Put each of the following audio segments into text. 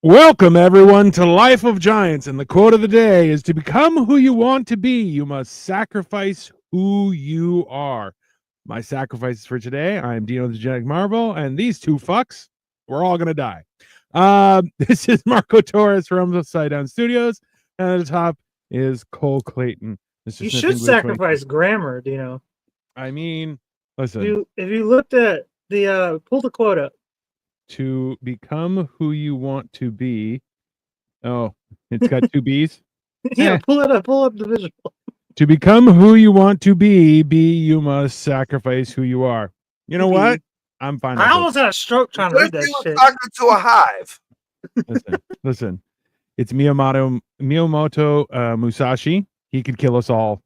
Welcome, everyone, to Life of Giants. And the quote of the day is, to become who you want to be, you must sacrifice who you are. My sacrifices for today, I'm Dino the Genetic Marvel, and these two fucks, we're all going to die. This is Marco Torres from the Side Down Studios, and at the top is Cole Clayton. Mr. You should sacrifice grammar, Dino. I mean, listen. If you looked at the, pull the quote up. To become who you want to be. Oh, it's got two B's. Yeah, pull it up. Pull up the visual. To become who you want to be, you must sacrifice who you are. You know what? I'm fine. I almost had a stroke trying to read that shit. Talking to a hive. Listen. It's Miyamoto Musashi. He could kill us all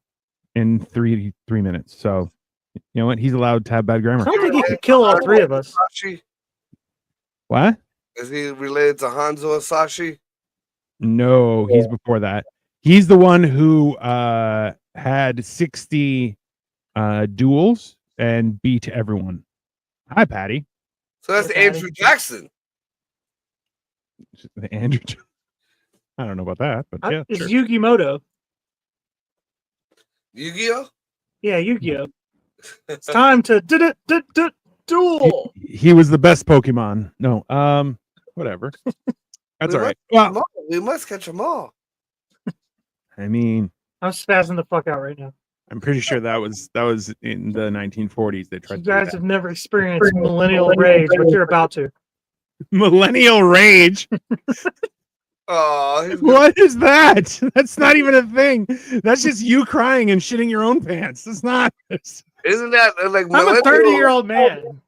in three minutes. So, you know what? He's allowed to have bad grammar. I don't think he could kill all three of us. What? Is he related to Hanzo Asashi? No, he's before that. He's the one who had 60 duels and beat everyone. Hi, Patty. So that's Andrew Jackson. Andrew. I don't know about that, but yeah. It's sure. Yugimoto. Yu-Gi-Oh? Yeah, Yu-Gi-Oh. It's time to duel. He was the best Pokemon. No, whatever. That's all right. Well, we must catch them all. I mean, I'm spazzing the fuck out right now. I'm pretty sure that was in the 1940s. They tried. You guys have never experienced millennial rage, but you're about to. Millennial rage. Oh, what is that? That's not even a thing. That's just you crying and shitting your own pants. That's not. Isn't that like I'm a 30-year-old man?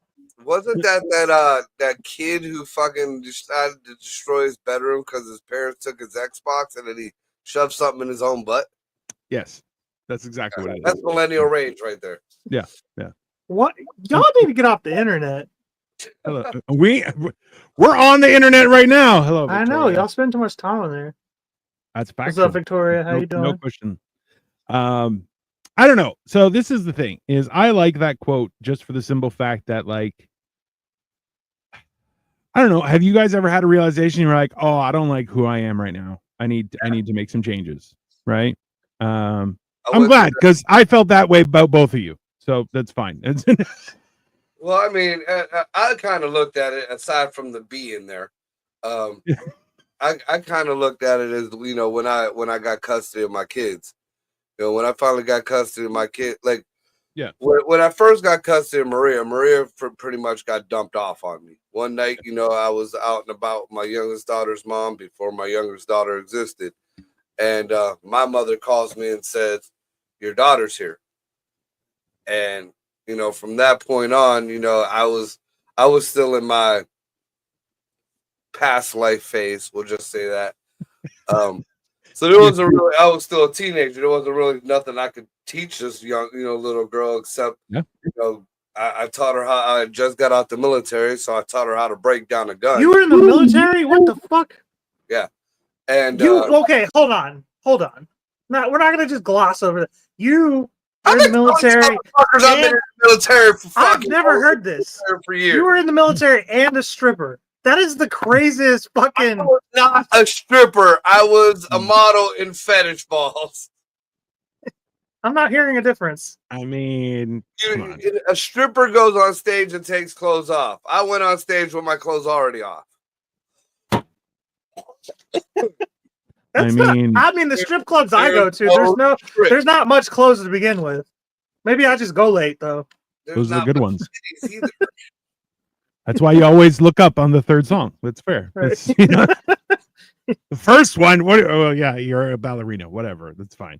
Wasn't that kid who fucking decided to destroy his bedroom because his parents took his Xbox and then he shoved something in his own butt? Yes, that's exactly what it is. That's millennial rage right there. Yeah. What? Y'all need to get off the internet. Hello. We're on the internet right now. Hello, Victoria. I know y'all spend too much time on there. That's factual. What's up, Victoria? How you doing? No question. I don't know. So this is the thing: is I like that quote just for the simple fact that, like, I don't know. Have you guys ever had a realization you're like, oh, I don't like who I am right now. I need to make some changes, right? I'm glad because I felt that way about both of you, so that's fine. Well, I mean, I kind of looked at it aside from the B in there. I kind of looked at it as, you know, when I got custody of my kids. You know, when I finally got custody of my kid, like, yeah, when I first got custody of Maria pretty much got dumped off on me. One night, you know, I was out and about with my youngest daughter's mom before my youngest daughter existed. And my mother calls me and says, your daughter's here. And, you know, from that point on, you know, I was still in my past life phase. We'll just say that. So there wasn't really, I was still a teenager. There wasn't really nothing I could teach this young, you know, little girl, except, you know, I taught her how. I just got out the military, so I taught her how to break down a gun. You were in the military? What the fuck? Yeah. And okay, hold on. No, we're not gonna just gloss over that. You were in the military. I've been in the military for I've never heard this. For years. You were in the military and a stripper. That is the craziest fucking. I was not a stripper. I was a model in fetish balls. I'm not hearing a difference. I mean, a stripper goes on stage and takes clothes off. I went on stage with my clothes already off. I mean, the strip clubs I go to, there's not much clothes to begin with. Maybe I just go late though. Those are the good ones. That's why you always look up on the third song. That's fair. Right. That's, you know, the first one, yeah, you're a ballerina, whatever. That's fine.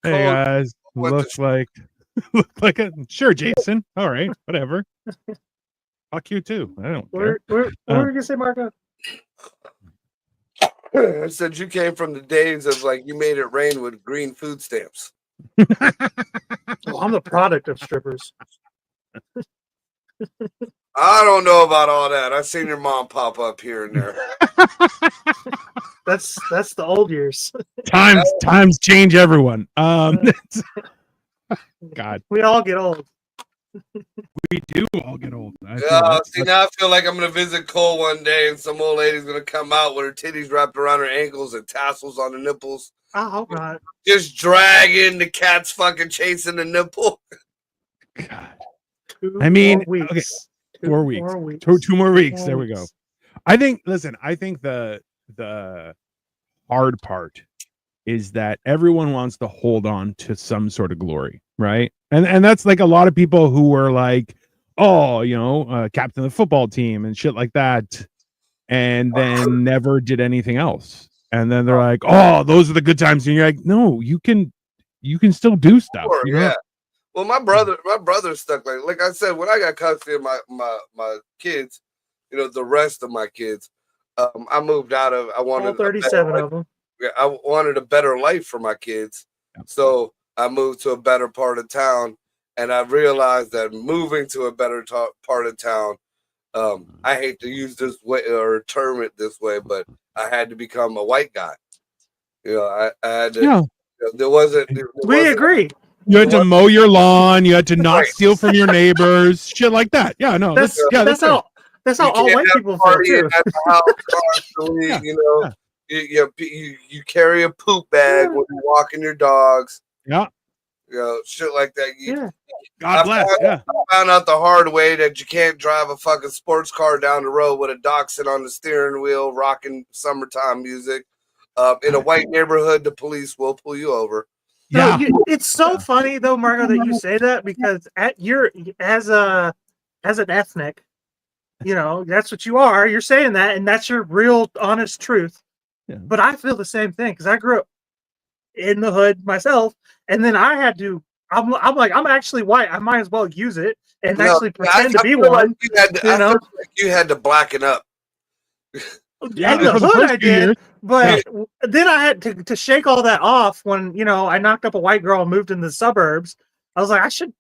Hey guys, looks like a sure, Jason. All right, whatever. Fuck you too. I don't care. What were you gonna say, Marco? I said you came from the days of, like, you made it rain with green food stamps. I'm the product of strippers. I don't know about all that. I've seen your mom pop up here and there. That's the old years. Times change everyone. God, we all get old. We do all get old. See, now I feel like I'm gonna visit Cole one day, and some old lady's gonna come out with her titties wrapped around her ankles and tassels on the nipples. I hope not. Just dragging the cat's fucking chasing the nipple. God. 2 I mean, more weeks. okay, 4 weeks. 2 more weeks. There we go. I think the hard part is that everyone wants to hold on to some sort of glory, right? And that's like a lot of people who were like, oh, captain of the football team and shit like that, and then never did anything else. And then they're like, oh, those are the good times. And you're like, no, you can still do stuff. Sure, yeah. Well, my brother's stuck like I said, when I got custody of my kids, the rest of my kids, I moved out of. I wanted all 37 of them. I wanted a better life for my kids, so I moved to a better part of town, and I realized that moving to a better part of town, I hate to use this way or term it this way, but I had to become a white guy. I had to. Yeah. There wasn't. We agree. You had to mow your lawn. You had to not steal from your neighbors. Shit like that. Yeah, no. That's how all white people feel too. At the house constantly, you carry a poop bag when you're walking your dogs. Yeah. Shit like that. God bless. I found out the hard way that you can't drive a fucking sports car down the road with a dachshund on the steering wheel, rocking summertime music. In a white neighborhood, the police will pull you over. Yeah, it's so funny though, Margo, that you say that, because as an ethnic, that's what you are. You're saying that, and that's your real, honest truth. Yeah. But I feel the same thing because I grew up in the hood myself, and then I had to. I'm like, I'm actually white. I might as well use it and actually pretend to be one. Like you had to blacken up. Yeah, in the hood I did, but then I had to shake all that off when I knocked up a white girl and moved into the suburbs. I was like, I should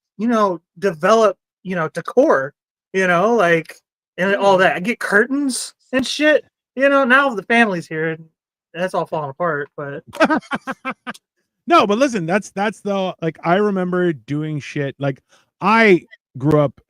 develop decor, and all that. I get curtains and shit. Now the family's here, and that's all falling apart. But no, but listen, that's the I remember doing shit like I grew up.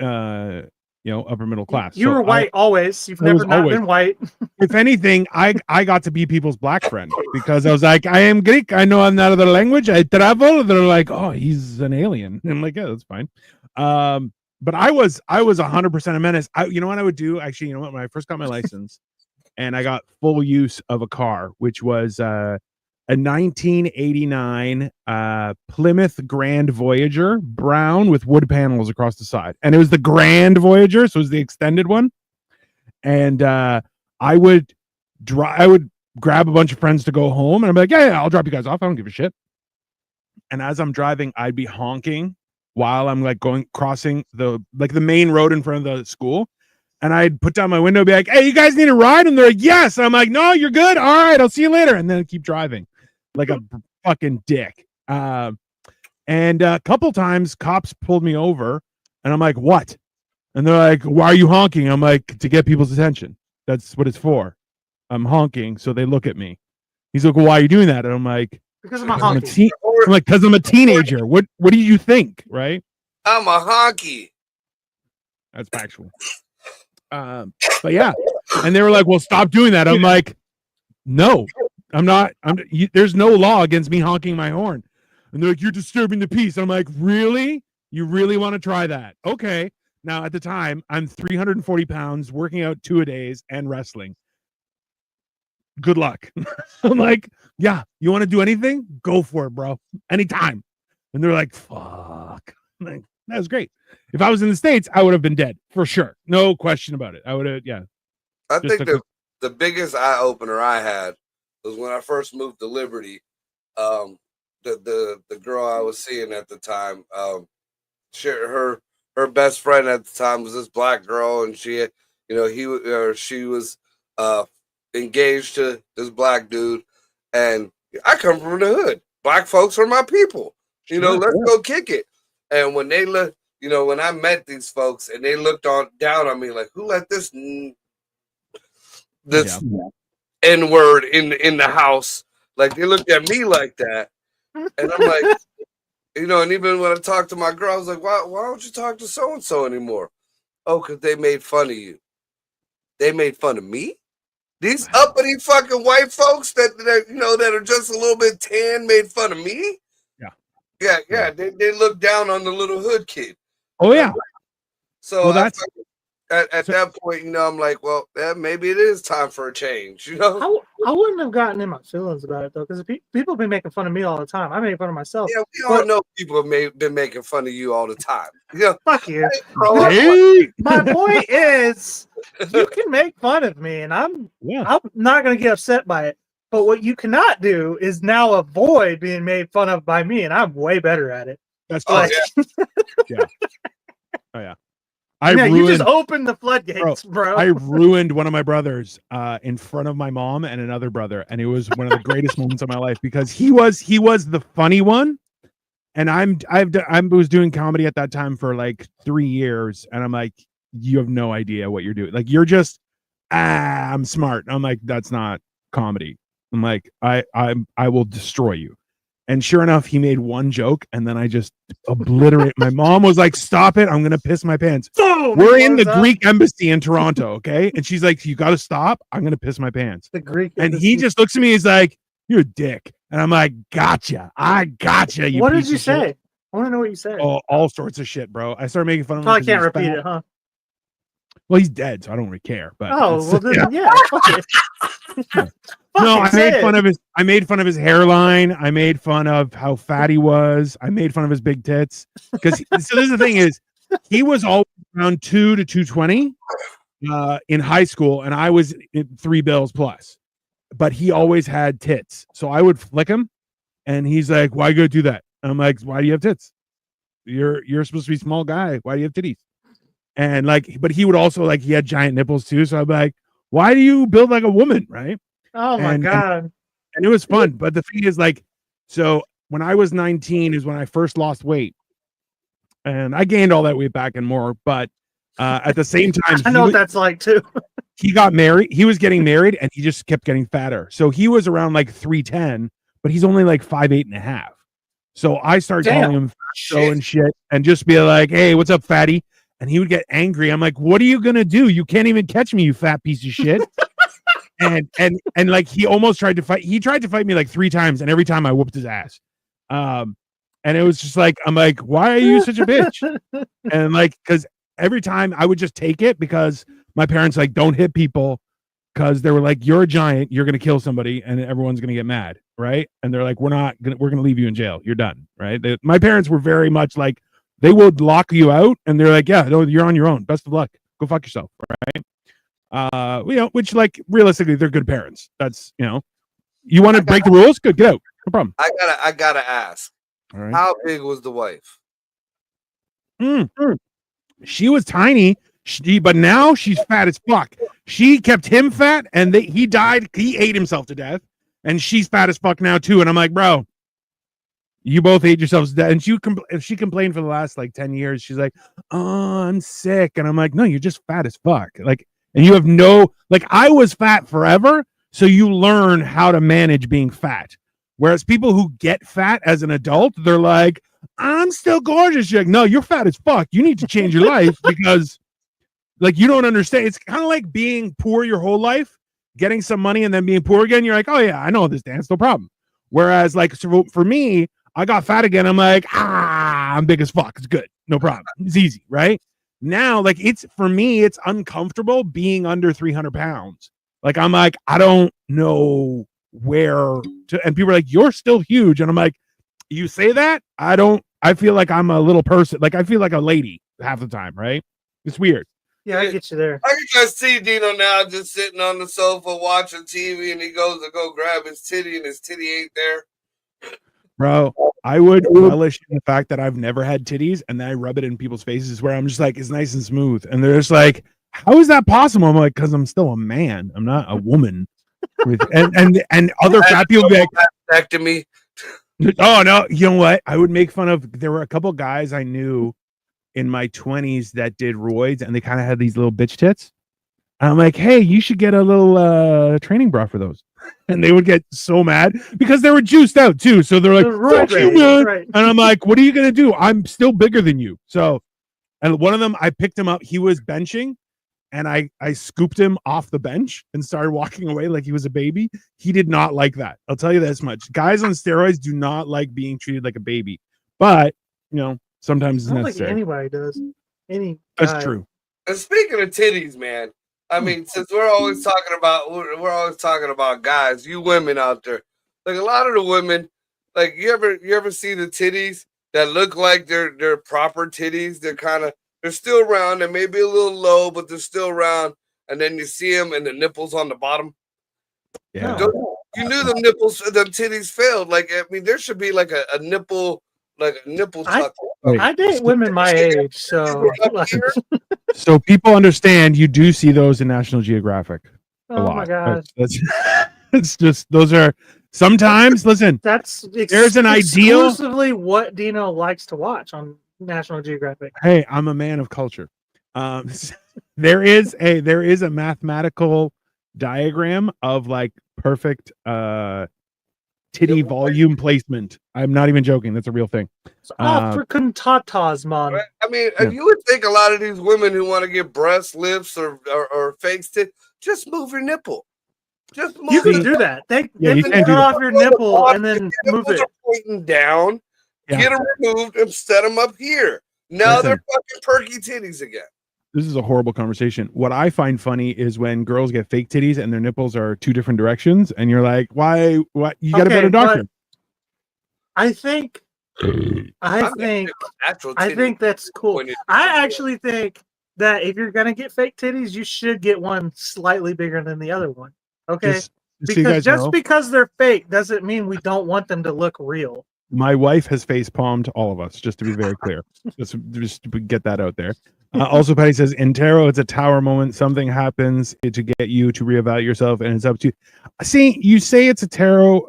Upper middle class. You were white always. You've never not been white. If anything, I got to be people's black friend because I was like, I am Greek. I know another language. I travel. They're like, oh, he's an alien. And I'm like, yeah, that's fine. But I was 100% a menace. You know what I would do? Actually, when I first got my license and I got full use of a car, which was a 1989 Plymouth Grand Voyager, brown with wood panels across the side, and it was the Grand Voyager, so it was the extended one. And I would grab a bunch of friends to go home, and I'm like, yeah, I'll drop you guys off. I don't give a shit. And as I'm driving, I'd be honking while I'm crossing the main road in front of the school. And I'd put down my window and be like, hey, you guys need a ride? And they're like, yes. And I'm like, no, you're good. All right, I'll see you later. And then keep driving like a fucking dick. And a couple times cops pulled me over and I'm like, what? And they're like, why are you honking? I'm like, to get people's attention. That's what it's for. I'm honking. So they look at me. He's like, well, why are you doing that? And I'm like, because I'm honking. I'm like, because I'm a teenager. What do you think? Right? I'm a honky. That's factual. But yeah, and they were like, well, stop doing that. I'm like, no, I'm not. There's no law against me honking my horn. And they're like, you're disturbing the peace. I'm like, really? You really want to try that? Okay. Now at the time I'm 340 pounds, working out 2 a days and wrestling. Good luck. I'm like, yeah, you want to do anything? Go for it, bro. Anytime. And they're like, fuck. I'm like, that was great. If I was in the States, I would have been dead for sure. No question about it. I would have, yeah. I think the biggest eye opener I had was when I first moved to Liberty. The girl I was seeing at the time, her best friend at the time was this black girl, and she was engaged to this black dude, and I come from the hood. Black folks are my people. Let's go kick it. And when they look, when I met these folks and they looked down on me like, who let this N-word in the house? Like they looked at me like that, and I'm like, You know, and even when I talk to my girl, I was like, why don't you talk to so-and-so anymore? Oh, because they made fun of you. They made fun of me? These uppity fucking white folks that you know that are just a little bit tan made fun of me? Yeah. They look down on the little hood kid. Oh yeah. So well, that's at that point, you know, I'm like, well, maybe it is time for a change, you know? I wouldn't have gotten in my feelings about it though, because people have been making fun of me all the time. I make fun of myself. Yeah, we all know people have been making fun of you all the time. Yeah, fuck you. hey. My point is, you can make fun of me, and I'm not gonna get upset by it. But what you cannot do is now avoid being made fun of by me, and I'm way better at it. That's like, yeah. Oh yeah. You just opened the floodgates, bro. I ruined one of my brothers in front of my mom and another brother, and it was one of the greatest moments of my life because he was the funny one, and I was doing comedy at that time for like 3 years, and I'm like, you have no idea what you're doing. Like you're just I'm smart. I'm like, that's not comedy. I'm like, I will destroy you. And sure enough, he made one joke, and then I just obliterate. My mom was like, "Stop it! I'm gonna piss my pants." We're in the Greek embassy in Toronto, okay? And she's like, "You got to stop! I'm gonna piss my pants." The Greek and embassy. he just looks at me. He's like, "You're a dick," and I'm like, "Gotcha! I gotcha." What did you say? I want to know what you said. Oh, all sorts of shit, bro. I started making fun of him. I can't repeat it, huh? Well, he's dead, so I don't really care. But well, then, yeah. Fuck it. No, I made fun of his hairline. I made fun of how fat he was. I made fun of his big tits. Because so this is the thing is, he was always around 2 to 220 in high school, and I was 3 bills plus. But he always had tits, so I would flick him, and he's like, "Why you gonna do that?" And I'm like, "Why do you have tits? You're supposed to be a small guy. Why do you have titties?" And like, but he would also like, he had giant nipples too. So I'm like, "Why do you build like a woman?" Right? Oh my god. And it was fun. But the thing is, like, so when I was 19 is when I first lost weight. And I gained all that weight back and more. But at the same time, I know what that's like too. He got married. He was getting married and he just kept getting fatter. So he was around like 310, but he's only like 5'8.5". So I started calling him fatso and shit and just be like, "Hey, what's up, fatty?" And he would get angry. I'm like, "What are you gonna do? You can't even catch me, you fat piece of shit." and like he almost tried to fight. He tried to fight me like 3 times, and every time I whooped his ass. And it was just like, I'm like, "Why are you such a bitch?" And like, because every time I would just take it because my parents like, don't hit people, because they were like, "You're a giant, you're gonna kill somebody, and everyone's gonna get mad, right?" And they're like, we're gonna leave you in jail. You're done, right? My parents were very much like, they would lock you out, and they're like, "Yeah, no, you're on your own. Best of luck. Go fuck yourself," right? You know, which like realistically, they're good parents. That's, you know, you want to break the rules, good, get out, no problem. I gotta ask, all right, how big was the wife? She was tiny. But now she's fat as fuck. She kept him fat, and he died. He ate himself to death, and she's fat as fuck now too. And I'm like, bro, you both ate yourselves to death. And she complained for the last like 10 years. She's like, "Oh, I'm sick," and I'm like, "No, you're just fat as fuck." Like, and you have no, like, I was fat forever, so you learn how to manage being fat. Whereas people who get fat as an adult, they're like, "I'm still gorgeous." You're like, "No, you're fat as fuck. You need to change your life because." Like, you don't understand. It's kind of like being poor your whole life, getting some money and then being poor again. You're like, "Oh yeah, I know this dance, no problem." Whereas like, so for me, I got fat again. I'm like, I'm big as fuck. It's good. No problem. It's easy, right? Now, like, it's, for me, it's uncomfortable being under 300 pounds. Like, I'm like, I don't know where to, and people are like, "You're still huge." And I'm like, you say that? I feel like I'm a little person. Like, I feel like a lady half the time, right? It's weird. Yeah, I get you there. I can just see Dino now just sitting on the sofa watching TV, and he goes to go grab his titty, and his titty ain't there. Bro, I would relish in the fact that I've never had titties, and then I rub it in people's faces where I'm just like, it's nice and smooth. And they're just like, "How is that possible?" I'm like, "Because I'm still a man. I'm not a woman." And other fat people be like, back to me. "Oh no, you know what?" I would make fun of, there were a couple guys I knew in my 20s that did roids, and they kind of had these little bitch tits. And I'm like, "Hey, you should get a little training bra for those." And they would get so mad because they were juiced out too. So they're like, Right, "Fuck you, man." right. And I'm like, what are you gonna do? I'm still bigger than you. So, and one of them, I picked him up. He was benching, and I scooped him off the bench and started walking away like he was a baby. He did not like that. I'll tell you this much: guys on steroids do not like being treated like a baby. But sometimes it's I don't necessary. think anybody does. That's Guy. true. And speaking of titties, man, I mean, since we're always talking about guys, you women out there, like a lot of the women, like you ever see the titties that look like they're proper titties? They're still round. They may be a little low, but they're still round. And then you see them and the nipples on the bottom. Yeah. You knew them titties failed. Like, I mean, there should be like a nipple tuck. I date women my age, so So people understand you do see those in National Geographic a lot. oh my gosh, That's it's just those are sometimes. Listen, that's there's an ideal. Exclusively what Dino likes to watch on National Geographic. Hey, I'm a man of culture. There is a mathematical diagram of like perfect titty volume placement. I'm not even joking. That's a real thing. African tatas, man. Right? I mean, Yeah. you would think a lot of these women who want to get breast lips or fake tits, just move your nipple. Just move You can it. do that. They you can can do cut that. off your nipple and then Your move nipples it. are pointing down. Yeah. Get them removed and set them up here. Now Listen. they're fucking perky titties again. This is a horrible conversation. What I find funny is when girls get fake titties and their nipples are two different directions, and you're like, "Why? What? You got a better doctor." I think that's cool. I actually think that if you're gonna get fake titties, you should get one slightly bigger than the other one. Okay, Just so you guys know, because they're fake doesn't mean we don't want them to look real. my wife has face palmed all of us. Just to be very clear, just to get that out there. Also, Patty says in tarot, it's a tower moment. Something happens to get you to reevaluate yourself, and it's up to you. See, you say it's a tarot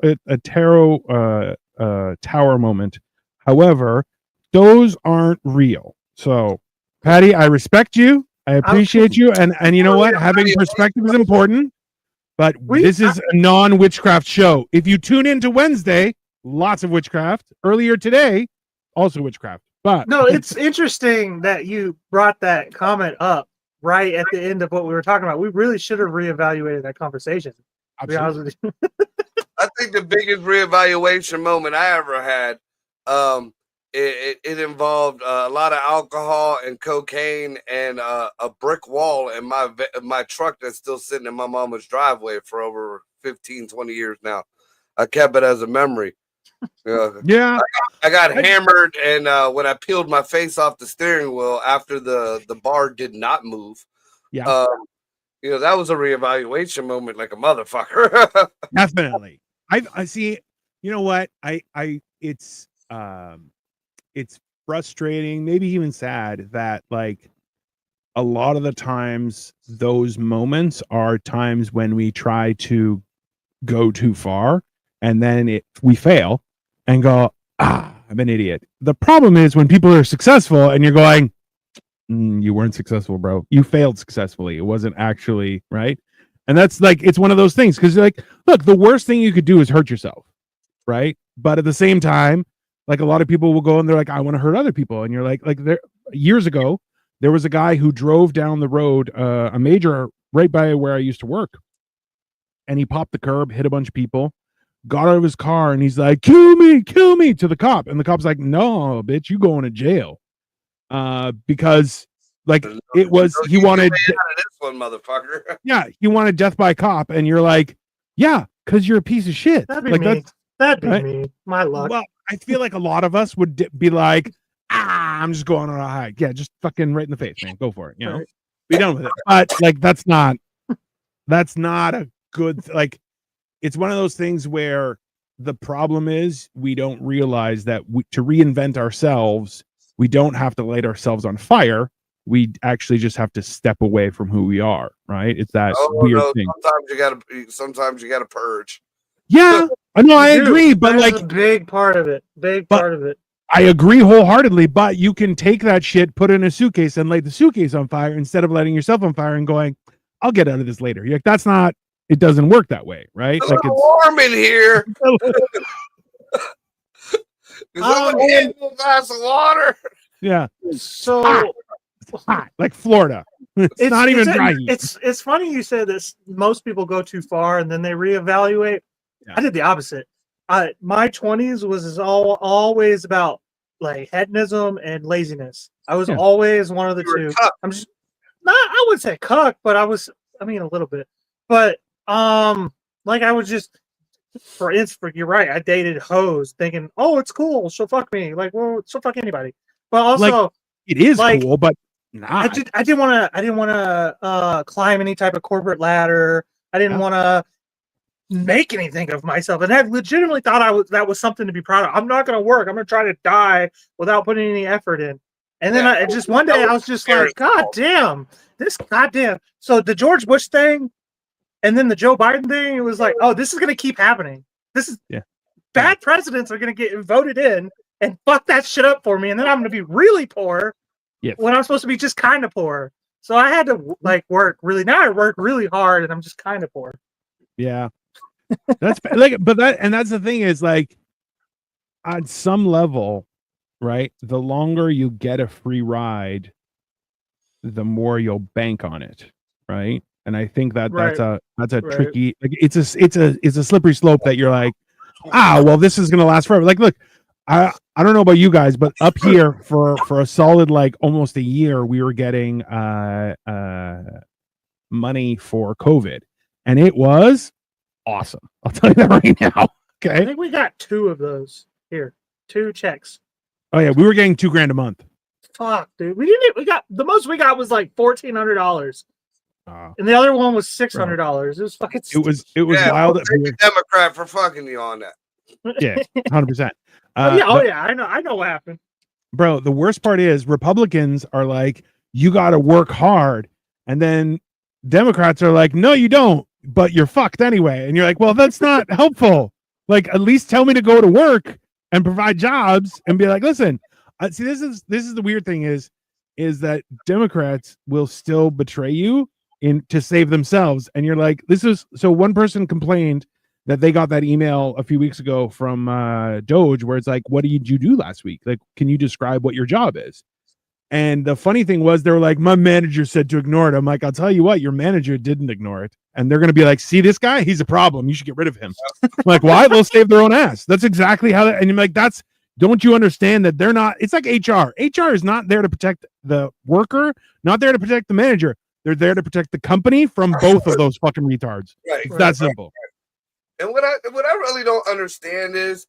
tower moment. However, those aren't real. So, Patty, I respect you. I appreciate you, and you know what? Having perspective is important. But this is a non-witchcraft show. If you tune into Wednesday, lots of witchcraft. Earlier today, also witchcraft. But no, it's interesting that you brought that comment up right at the end of what we were talking about. We really should have reevaluated that conversation. To be honest with you. I think the biggest reevaluation moment I ever had, it involved a lot of alcohol and cocaine and a brick wall in my truck that's still sitting in my mama's driveway for over 15, 20 years now. I kept it as a memory. Yeah, I got hammered, and when I peeled my face off the steering wheel after the bar did not move, yeah, that was a reevaluation moment, like a motherfucker. definitely. I see. You know what? It's frustrating, maybe even sad that like a lot of the times those moments are times when we try to go too far, and then we fail and go, I'm an idiot. The problem is when people are successful and you're going, you weren't successful, bro. You failed successfully. It wasn't actually right. And that's like, it's one of those things. Cause like, look, the worst thing you could do is hurt yourself. Right. But at the same time, like a lot of people will go and they're like, I want to hurt other people. And you're like there years ago, there was a guy who drove down the road, a major right by where I used to work. And he popped the curb, hit a bunch of people, got out of his car, and he's like, kill me to the cop. And the cop's like, no, bitch, you going to jail. Because like it was, he wanted this one, motherfucker. Yeah, he wanted death by cop. And you're like, yeah, because you're a piece of shit. That'd be like me. That'd be right? me. My luck. Well, I feel like a lot of us would be like, I'm just going on a hike. Yeah, just fucking right in the face, man. Go for it. You know, Right. Be done with it. But like, that's not a good, like, it's one of those things where the problem is we don't realize that to reinvent ourselves, we don't have to light ourselves on fire. We actually just have to step away from who we are. Right. It's that weird thing. Sometimes you gotta purge. Yeah, I know. I agree. But That's like a big part of it. Part of it. I agree wholeheartedly, but you can take that shit, put it in a suitcase, and light the suitcase on fire instead of lighting yourself on fire and going, I'll get out of this later. You're like, that's not it doesn't work that way, right? It's Like warm in here. Is someone hand me a glass of water? yeah, So it's hot, like Florida. It's not even dry heat. It's funny you said this. Most people go too far and then they reevaluate. Yeah. I did the opposite. My 20s was always about like hedonism and laziness. I was always one of the two. I'm just not. I wouldn't say cuck, but I was. I mean, a little bit. But like I was just. For instance, you're right. I dated hoes, thinking, "Oh, it's cool. She'll fuck me." Like, well, she'll fuck anybody. But also, like, it is like, cool, but not. I didn't want to climb any type of corporate ladder. I didn't want to make anything of myself, and I legitimately thought that was something to be proud of. I'm not going to work. I'm going to try to die without putting any effort in. And then I just one day I was just like, God damn, this goddamn. So the George Bush thing, and then the Joe Biden thing, it was like, oh, this is going to keep happening. This is bad presidents are going to get voted in and fuck that shit up for me, and then I'm going to be really poor when I'm supposed to be just kind of poor. So I had to like work really. Now I work really hard, and I'm just kind of poor. Yeah, that's like, but that's the thing is like, on some level, right? The longer you get a free ride, the more you'll bank on it, right? And I think that's a tricky, like it's a slippery slope that you're like, well, this is gonna last forever. Like, look, I don't know about you guys, but up here for a solid like almost a year, we were getting money for COVID, and it was awesome. I'll tell you that right now. Okay, I think we got 2 of those here, 2 checks. Oh yeah, we were getting $2,000 a month. Fuck, dude, we got the most we got was like $1,400. And the other one was $600. It was fucking. It was wild. Well, Democrat for fucking you on that. Yeah, 100%. I know what happened, bro. The worst part is Republicans are like, you got to work hard, and then Democrats are like, no, you don't, but you're fucked anyway. And you're like, well, that's not helpful. Like, at least tell me to go to work and provide jobs, and be like, listen. See, this is the weird thing is that Democrats will still betray you to save themselves. And you're like, so one person complained that they got that email a few weeks ago from Doge where it's like, what did you do last week? Like, can you describe what your job is? And the funny thing was, they were like, my manager said to ignore it. I'm like, I'll tell you what, your manager didn't ignore it. And they're going to be like, see this guy? He's a problem. You should get rid of him. I'm like, why? They'll save their own ass. That's exactly how and you're like, don't you understand that they're not, it's like HR. HR is not there to protect the worker, not there to protect the manager. They're there to protect the company from both of those fucking retards. It's that simple. And what I really don't understand is,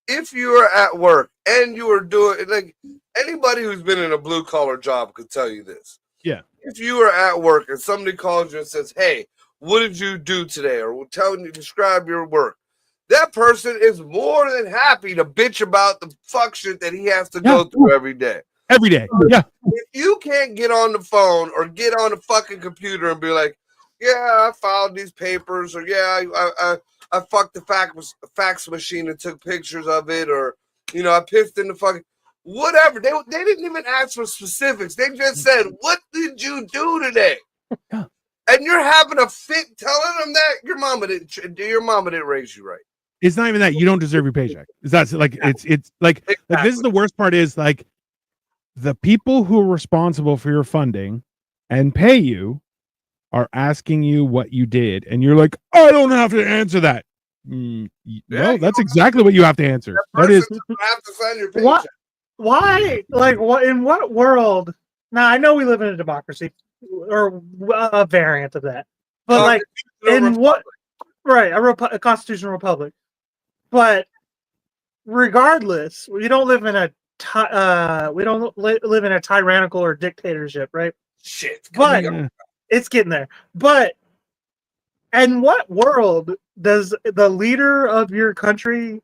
if you are at work and you are doing, like, anybody who's been in a blue collar job could tell you this. Yeah. If you are at work and somebody calls you and says, hey, what did you do today? Or describe your work. That person is more than happy to bitch about the fuck shit that he has to go through every day. Every day. Yeah. If you can't get on the phone or get on the fucking computer and be like, yeah, I filed these papers, or yeah, I fucked the fax machine and took pictures of it, or, you know, I pissed in the fucking whatever. They didn't even ask for specifics. They just said, what did you do today? Yeah. And you're having a fit telling them that your mama didn't raise you right. It's not even that. You don't deserve your paycheck. That's like, it's like, exactly. Like, this is the worst part is like, the people who are responsible for your funding and pay you are asking you what you did, and you're like, I don't have to answer that. No, that's exactly what you have to answer. That is have to sign your paycheck. Why? Like, what? In what world? Now, I know we live in a democracy or a variant of that, but like, in what? Right, a constitutional republic. But regardless, we don't live in a live in a tyrannical or dictatorship, right? Shit, but it's getting there. But in what world does the leader of your country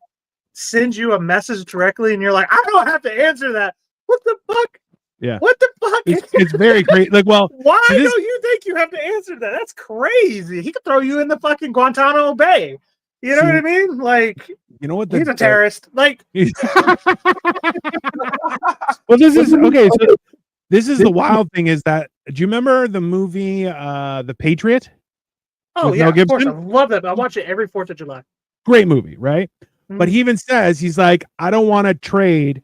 send you a message directly, and you're like, I don't have to answer that? What the fuck? Yeah. What the fuck? It's very crazy. Like, well, why don't you think you have to answer that? That's crazy. He could throw you in the fucking Guantanamo Bay. You know what I mean? Like, you know what? He's a terrorist. Like, well, this is okay. So this is the wild thing is that, do you remember the movie The Patriot? Oh with yeah, Mel of course. I Gibson. love that. I watch it every 4th of July. Great movie, right? But he even says, he's like, I don't want to trade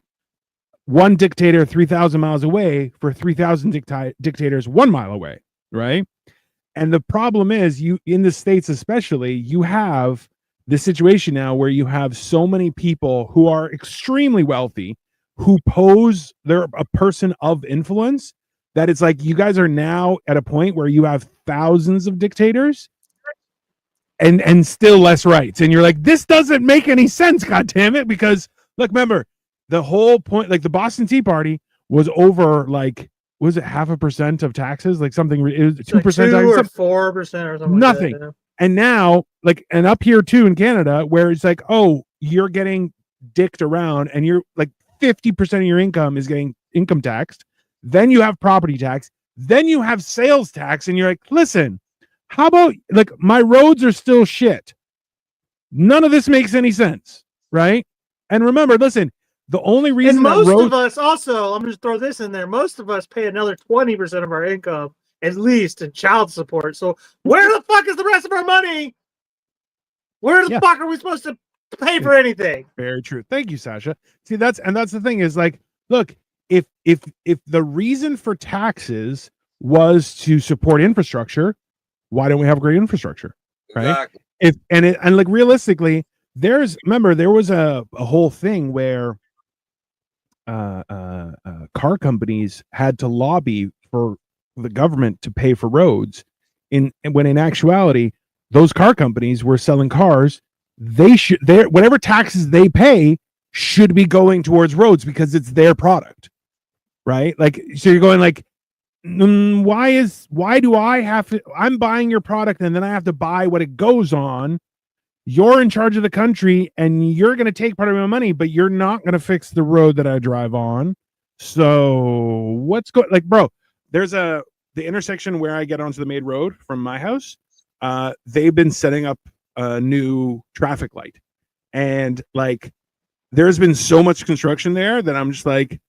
one dictator 3,000 miles away for 3,000 dictators 1 mile away, right? And the problem is, you in the States especially, you have this situation now where you have so many people who are extremely wealthy who pose they're a person of influence, that it's like you guys are now at a point where you have thousands of dictators and still less rights, and you're like, this doesn't make any sense, god damn it. Because look, remember, the whole point, like the Boston Tea Party was over, like, was it 0.5% of taxes, like something, it was 2% like 2 or 4% or something nothing like that, and now, like, and up here too in Canada, where it's like, oh, you're getting dicked around and you're like 50% of your income is getting income taxed, then you have property tax, then you have sales tax, and you're like, listen, how about, like, my roads are still shit, none of this makes any sense, right? And remember, listen, the only reason And most that of us also, I'm just throw this in there, most of us pay another 20% of our income at least in child support. So where the fuck is the rest of our money? Where the fuck are we supposed to pay for anything? Very true. Thank you, Sasha. See, that's the thing is, like, look, if the reason for taxes was to support infrastructure, why don't we have great infrastructure? Right? Exactly. And like, realistically, there was a whole thing where car companies had to lobby for the government to pay for roads, when in actuality, those car companies were selling cars. Whatever taxes they pay should be going towards roads because it's their product, right? Like, so you're going like, why do I have to, I'm buying your product and then I have to buy what it goes on. You're in charge of the country and you're going to take part of my money, but you're not going to fix the road that I drive on. So what's going, like, bro, there's the intersection where I get onto the main road from my house. They've been setting up a new traffic light, and like, there's been so much construction there that I'm just like,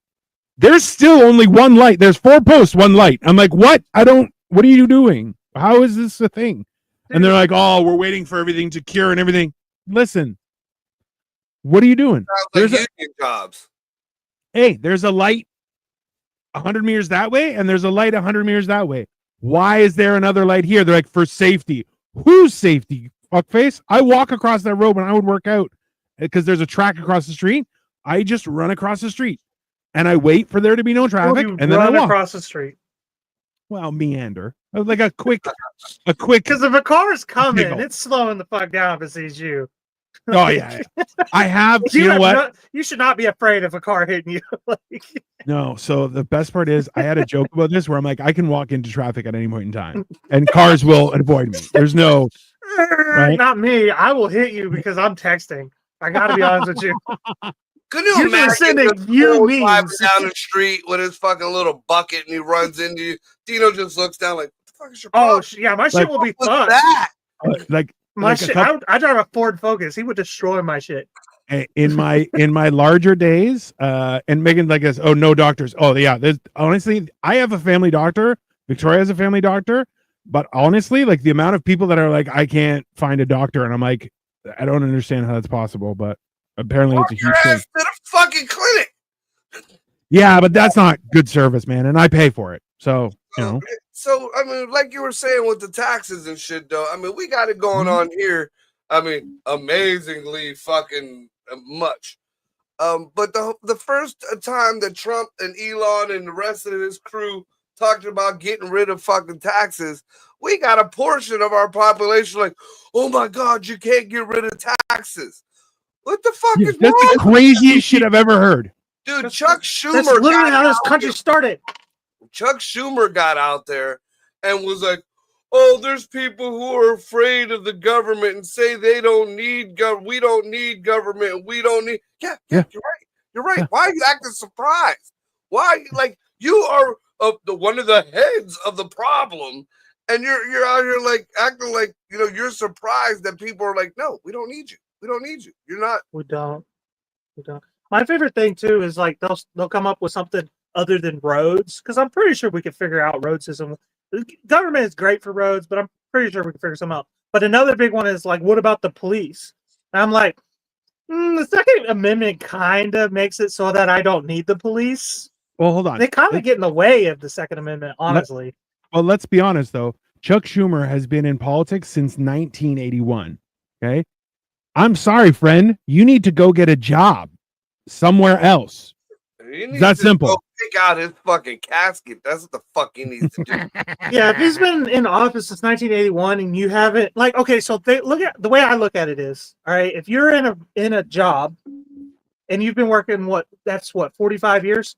there's still only one light. There's 4 posts, 1 light. I'm like, what are you doing? How is this a thing? And they're like, oh, we're waiting for everything to cure and everything. Listen, what are you doing? Sounds like union jobs. Hey, there's a light 100 meters that way, and there's a light 100 meters that way. Why is there another light here? They're like, for safety. Whose safety? Fuckface. I walk across that road when I would work out because there's a track across the street. I just run across the street and I wait for there to be no traffic, and then I walk across the street. Well, meander, like a quick. Because if a car is coming, it's slowing the fuck down if it sees you. Oh yeah, I have. You know what? You should not be afraid of a car hitting you. No. So the best part is, I had a joke about this where I'm like, I can walk into traffic at any point in time, and cars will avoid me. There's no. Right? Not me. I will hit you because I'm texting. I got to be honest with you. Could you imagine sending you memes down the street with his fucking little bucket and he runs into you? Dino just looks down like, what the fuck is your problem? Oh, yeah, my shit will be fucked. I drive a Ford Focus. He would destroy my shit. In my larger days, and Megan like this, oh, no doctors. Oh yeah, there's honestly, I have a family doctor. Victoria has a family doctor, but honestly, like, the amount of people that are like, I can't find a doctor, and I'm like, I don't understand how that's possible, but apparently it's a huge thing. To the fucking clinic. Yeah, but that's not good service, man, and I pay for it. So, you know. So, I mean, like you were saying with the taxes and shit, though, I mean, we got it going on here. I mean, amazingly fucking much. But the first time that Trump and Elon and the rest of his crew talked about getting rid of fucking taxes, we got a portion of our population like, oh my God, you can't get rid of taxes. What the fuck is that's wrong? The craziest shit I've ever heard. Dude, Chuck Schumer. That's literally how this country started. Chuck Schumer got out there and was like, oh, there's people who are afraid of the government and say they don't need we don't need government. We don't need. Yeah, you're right. You're right. Yeah. Why are you acting surprised? Why, like, you are one of the heads of the problem, and you're out here like acting like, you know, you're surprised that people are like, no, we don't need you. We don't need you. You're not. We don't. My favorite thing too is like they'll come up with something other than roads, because I'm pretty sure we could figure out road system. The government is great for roads, but I'm pretty sure we can figure something out. But another big one is like, what about the police? And I'm like, the Second Amendment kind of makes it so that I don't need the police. Well, hold on. They kind of get in the way of the Second Amendment, honestly. Well, let's be honest though. Chuck Schumer has been in politics since 1981. Okay. I'm sorry, friend. You need to go get a job somewhere else. That's simple. Go pick out his fucking casket. That's what the fuck he needs to do. Yeah, if he's been in office since 1981 and you haven't, like, okay, so look at the way I look at it is, all right, if you're in a job and you've been working 45 years,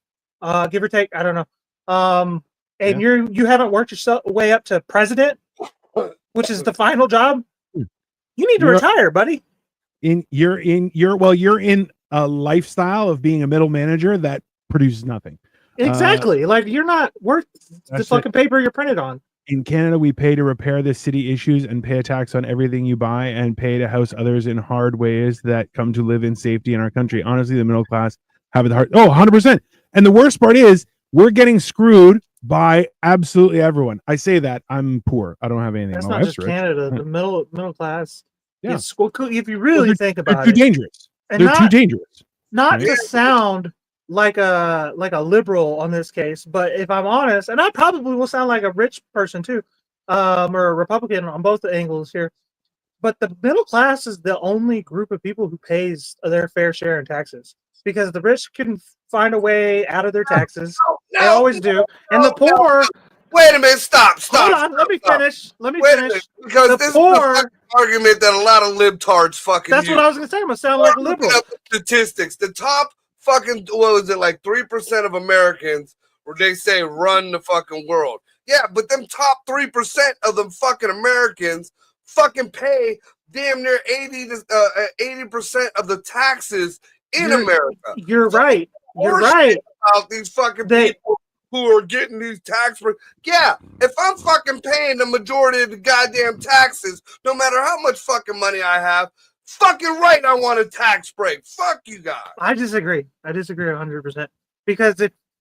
give or take, I don't know, and you haven't worked yourself way up to president, which is the final job, you need to retire, buddy. You're in a lifestyle of being a middle manager that produces nothing. Exactly. Like, you're not worth the fucking paper you're printed on. In Canada, we pay to repair the city issues and pay a tax on everything you buy and pay to house others in hard ways that come to live in safety in our country. Honestly, the middle class have it hard. Oh, 100%. And the worst part is we're getting screwed by absolutely everyone. I say that I'm poor. I don't have anything. That's not just Canada. The middle class. Yeah. If you really think about it, they're too dangerous. They're too dangerous. Not to sound like a liberal on this case, but if I'm honest, and I probably will sound like a rich person too, or a Republican on both the angles here, but the middle class is the only group of people who pays their fair share in taxes because the rich can find a way out of their taxes. They always do, and the poor. Wait a minute! Stop! Hold on. Let me finish. Because this is the argument that a lot of libtards fucking. That's what I was going to say. I'm going to sound like a liberal. Statistics. The top fucking, what was it, like 3% of Americans where they say run the fucking world. Yeah, but them top 3% of them fucking Americans fucking pay damn near 80% of the taxes in America. You're right. You're right. About these fucking people who are getting these tax breaks. Yeah, if I'm fucking paying the majority of the goddamn taxes, no matter how much fucking money I have, fucking right, I want a tax break. Fuck you guys. I disagree 100%. Because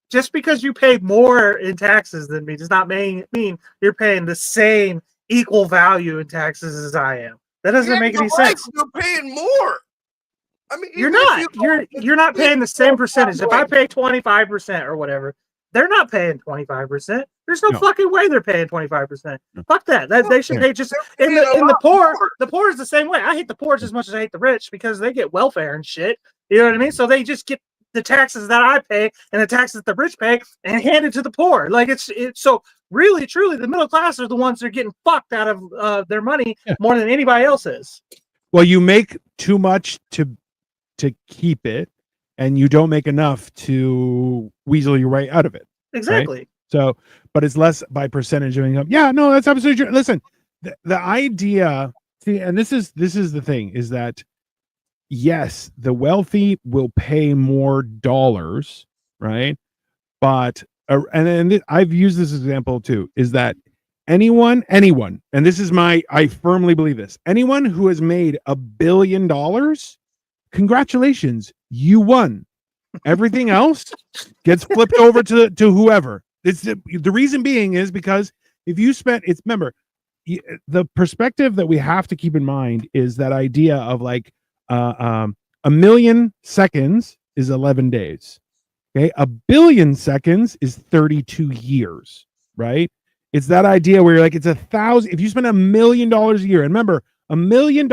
just because you pay more in taxes than me does not mean you're paying the same equal value in taxes as I am. That doesn't make any sense. You're paying more. I mean, you're not. You're not paying the same percentage. If I pay 25% or whatever, they're not paying 25%. There's no fucking way they're paying 25%. Fuck that. They should pay just in the poor. The poor is the same way. I hate the poor just as much as I hate the rich because they get welfare and shit. You know what I mean? So they just get the taxes that I pay and the taxes the rich pay and hand it to the poor. Like it's so really, truly, the middle class are the ones that are getting fucked out of their money more than anybody else is. Well, you make too much to keep it, and you don't make enough to weasel your way out of it. Exactly. Right? So, but it's less by percentage of income. Yeah, no, that's absolutely true. Listen, the idea, see, and this is the thing, is that yes, the wealthy will pay more dollars, right? But and I've used this example too, is that anyone, and this is I firmly believe this, anyone who has made $1 billion, congratulations, you won. Everything else gets flipped over to whoever. It's the reason being is because if you spent, remember, the perspective that we have to keep in mind is that idea of like 1 million seconds is 11 days. Okay, 1 billion seconds is 32 years, right? It's that idea where you're like, it's 1,000. If you spend $1 million a year, and remember, $1 million,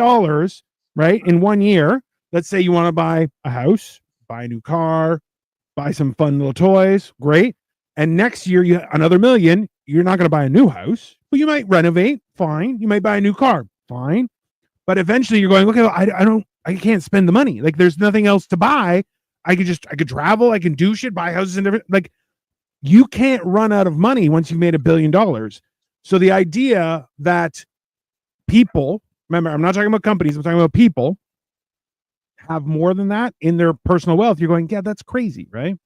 right, in 1 year. Let's say you want to buy a house, buy a new car, buy some fun little toys, great. And next year, another $1 million. You're not going to buy a new house, but you might renovate, fine. You might buy a new car, fine. But eventually, you're going, okay, well, I can't spend the money. Like, there's nothing else to buy. I could travel, I can do shit, buy houses and different. Like, you can't run out of money once you've made $1 billion. So the idea that people, remember, I'm not talking about companies, I'm talking about people, have more than that in their personal wealth, you're going, yeah, that's crazy, right?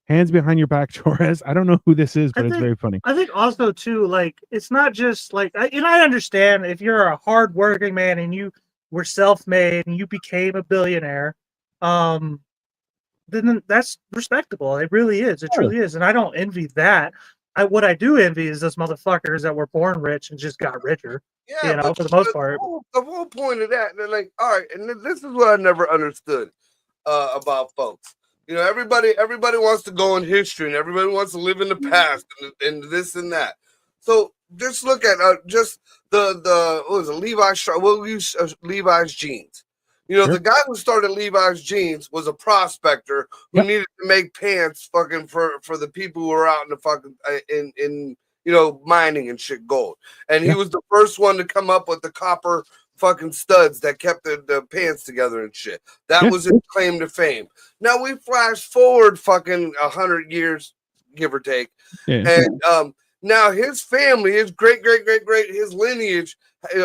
Hands behind your back, Torres. I don't know who this is, but it's very funny. I think also too, like, it's not just like, I understand if you're a hardworking man and you were self-made and you became a billionaire, then that's respectable. It really is. It truly is, and I don't envy that. what I do envy is those motherfuckers that were born rich and just got richer. Yeah, You know, but for the most part. the whole point of that, they're like, all right, and this is what I never understood about folks. You know, everybody wants to go in history, and everybody wants to live in the past, and this and that. So just look at just the what was it, Levi's? We'll use Levi's jeans. You know, Sure. the guy who started Levi's jeans was a prospector who Yep. needed to make pants fucking for the people who were out in the fucking in you know, mining and shit, gold. And he Yeah. was the first one to come up with the copper fucking studs that kept the pants together and shit. That Yeah. was his claim to fame. Now we flash forward fucking 100 years, give or take, Yeah. and now his family, his great, his lineage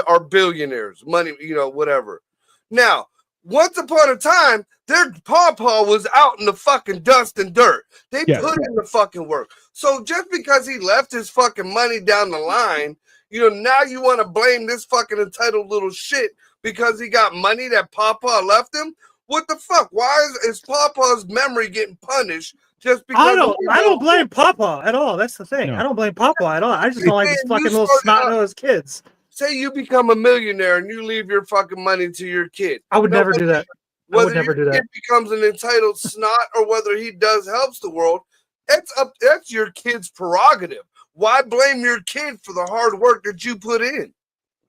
are billionaires, money, you know, whatever. Now, once upon a time, their pawpaw was out in the fucking dust and dirt. They Yeah. put in the fucking work. So just because he left his fucking money down the line, you know, now you want to blame this fucking entitled little shit because he got money that pawpaw left him? What the fuck? Why is pawpaw's memory getting punished just because? I don't blame Papa at all. That's the thing. No. I don't blame Papa at all. I just don't like these Man, you fucking little started out- snot-nosed kids. Say you become a millionaire and you leave your fucking money to your kid. I would never do that. I would never do Whether your that. kid becomes an entitled snot or whether he helps the world, that's your kid's prerogative. Why blame your kid for the hard work that you put in?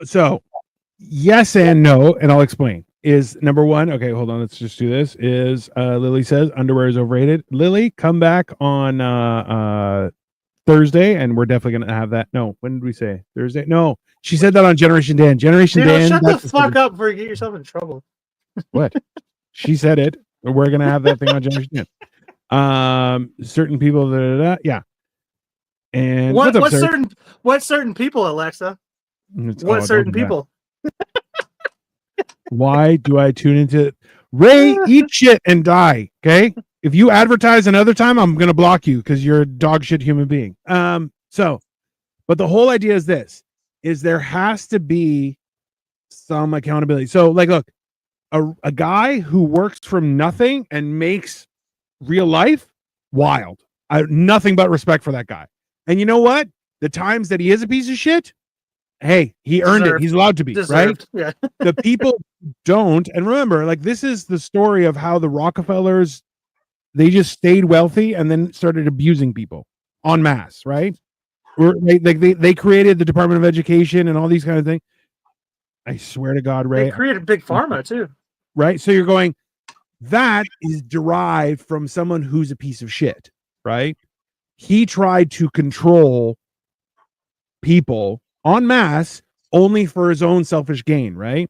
So, yes and no, and I'll explain. Is number one, okay, hold on, let's just do this. Is Lily says underwear is overrated. Lily, come back on Thursday, and we're definitely gonna have that. No, when did we say Thursday? No, she said that on Generation Dan. Generation Dan. Shut the that's fuck up before you get yourself in trouble. What? She said it. We're gonna have that thing on Generation Dan. Certain people, yeah. And What what's up, sir? what certain people, Alexa? What certain people? Why do I tune into Ray? Eat shit and die. Okay. If you advertise another time, I'm gonna block you because you're a dog shit human being. So, but the whole idea is this: is there has to be some accountability. So, like, look, a guy who works from nothing and makes real life wild. I nothing but respect for that guy. And you know what? The times that he is a piece of shit, hey, he earned it. He's allowed to be, right? Yeah. The people don't. And remember, like, this is the story of how the Rockefellers, they just stayed wealthy and then started abusing people en masse, right? They created the Department of Education and all these kind of things. I swear to God, Ray. They created Big Pharma too. Right? So you're going, that is derived from someone who's a piece of shit, right? He tried to control people en masse only for his own selfish gain, right?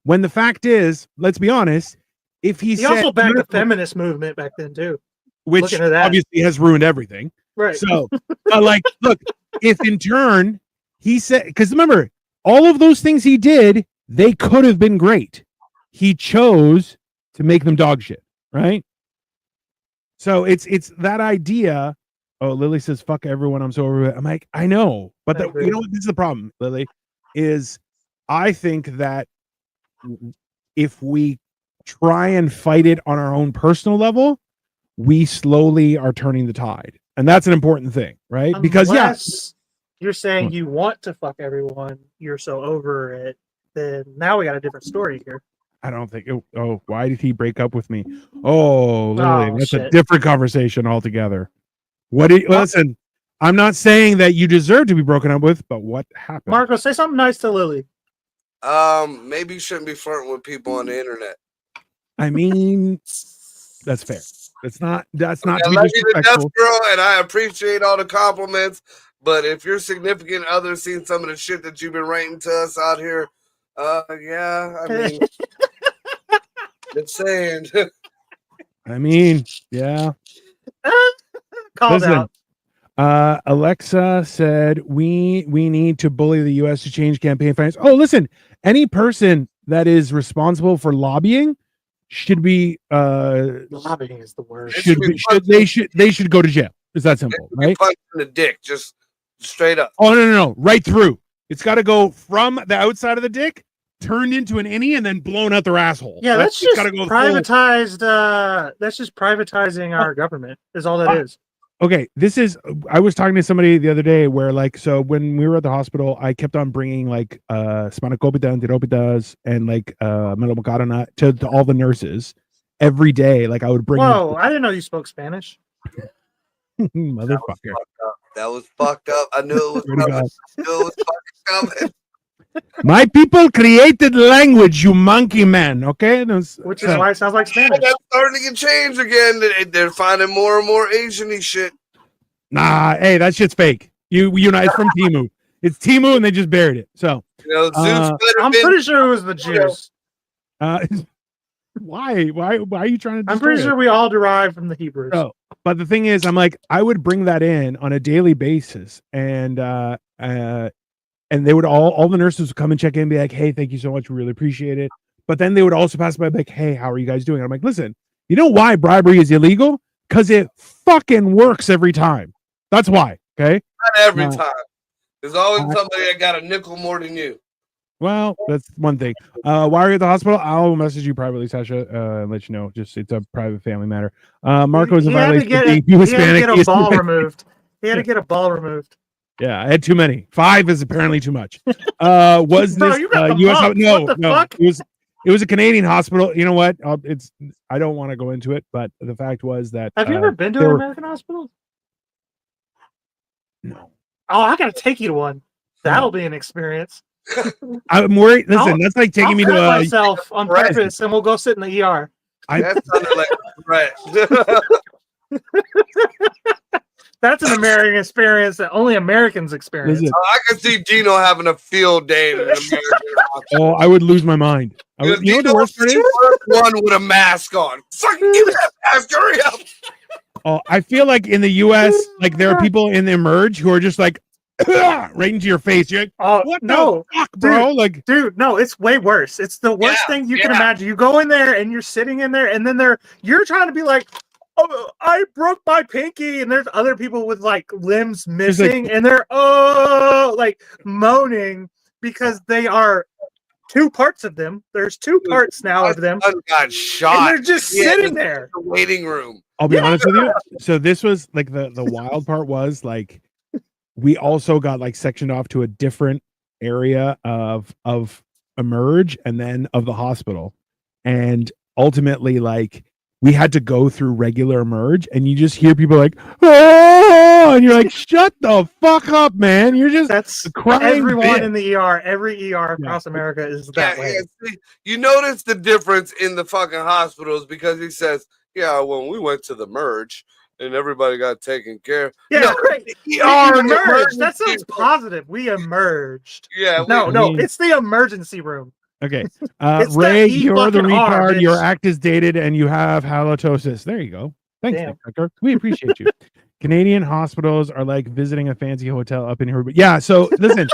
When the fact is, let's be honest, if he said, also backed the feminist movement back then too, which Looking at that. obviously has ruined everything. right? So, like, look, if in turn he said, because remember, all of those things he did, they could have been great. He chose to make them dog shit, right? So it's that idea. Oh, Lily says, "Fuck everyone, I'm so over it." I'm like, I know, but you know what? This is the problem, Lily. Is I think that if we try and fight it on our own personal level, we slowly are turning the tide, and that's an important thing, right? Because Unless you're saying you want to fuck everyone, you're so over it, then now we got a different story here. I don't think. Oh, why did he break up with me? Oh, Lily, that's shit. a different conversation altogether. Listen? I'm not saying that you deserve to be broken up with, but what happened? Marco, say something nice to Lily. Maybe you shouldn't be flirting with people on the internet. I mean, that's fair. That's not I to be love you to death, disrespectful. girl, and I appreciate all the compliments. But if your significant other seen some of the shit that you've been writing to us out here, yeah, I mean, just saying. I mean, yeah. Called Listen, out. Alexa said we need to bully the U.S. to change campaign finance. Oh, listen, any person that is responsible for lobbying should be Lobbying is the word. they should go to jail. It's that simple, right? Punch in the dick, just straight up. Oh no, right through. It's got to go from the outside of the dick, turned into an innie, and then blown out their asshole. Yeah, that's just gotta go privatized. That's just privatizing our government. Is all that is. okay, I was talking to somebody the other day where like, so when we were at the hospital, I kept on bringing like spanakopita and tiropitas and like melomacarona to all the nurses every day. Like I would bring Whoa, I didn't know you spoke Spanish. them, motherfucker. That was fucked up. I knew it was Swear to coming. God. I knew it was fucking coming. My people created language, you monkey man. Okay, Which is why it sounds like Spanish. That's starting to change again. They're finding more and more Asian-y shit. Nah, hey, that shit's fake. You know, it's from Timu. It's Timu, and they just buried it. So, You know, Zeus better I'm been- pretty sure it was the Jews. why are you trying to? I'm pretty sure we all derive from the Hebrews. No, but the thing is, I'm like, I would bring that in on a daily basis, and they would all the nurses would come and check in and be like, hey, thank you so much, we really appreciate it. But then they would also pass by like, hey, how are you guys doing? I'm like, listen, you know why bribery is illegal? Because it fucking works every time. That's why. Okay. Not every time. There's always somebody that got a nickel more than you. Well, that's one thing. While you're at the hospital, I'll message you privately, Sasha, and let you know. Just it's a private family matter. Marco's in violation of being Hispanic. He had to get a ball removed. He had to get a ball removed. Yeah, I had too many. 5 is apparently too much. Was Bro, this you got the US? mumps. No, What the no. fuck? It was a Canadian hospital. You know what? I don't want to go into it, but the fact was that Have you ever been to an American hospital? No. Oh, I gotta take you to one. That'll be an experience. I'm worried. Listen, that's like taking me to I'll a myself on Right. purpose, and we'll go sit in the ER. That sounded like a threat. That's an American experience that only Americans experience. listen. I can see Dino having a field day in an American hospital. Oh, I would lose my mind. You know what the worst part is? One with a mask on. Fucking give me that mask, hurry up. Oh, I feel like in the US, like there are people in the Emerge who are just like right into your face. You're like, Oh what no, the fuck, bro? Like, dude, no, it's way worse. It's the worst thing you can imagine. You go in there and you're sitting in there, and then you're trying to be like, oh, I broke my pinky, and there's other people with like limbs missing, and they're like moaning because they are two parts of them. There's two parts now of them. My son got shot. And they're just sitting there. In the waiting room. I'll be honest with you. So this was like the wild part was like we also got like sectioned off to a different area of Emerge and then of the hospital. And ultimately, like we had to go through regular Emerge, and you just hear people like, oh, and you're like, shut the fuck up, man. You're just That's crying. everyone in the ER, every ER across America is that way. See, you notice the difference in the fucking hospitals because he says, yeah, when we went to the Merge and everybody got taken care of. Yeah, No, right. the ER Emerged. That sounds emergency- positive. We emerged. Yeah. No, it's the emergency room. Okay. It's Ray, that E you're the fucking R, retard. Your bitch. act is dated and you have halitosis. There you go. Thanks, Damn. Nick Tucker. We appreciate you. Canadian hospitals are like visiting a fancy hotel up in here. But yeah, so listen,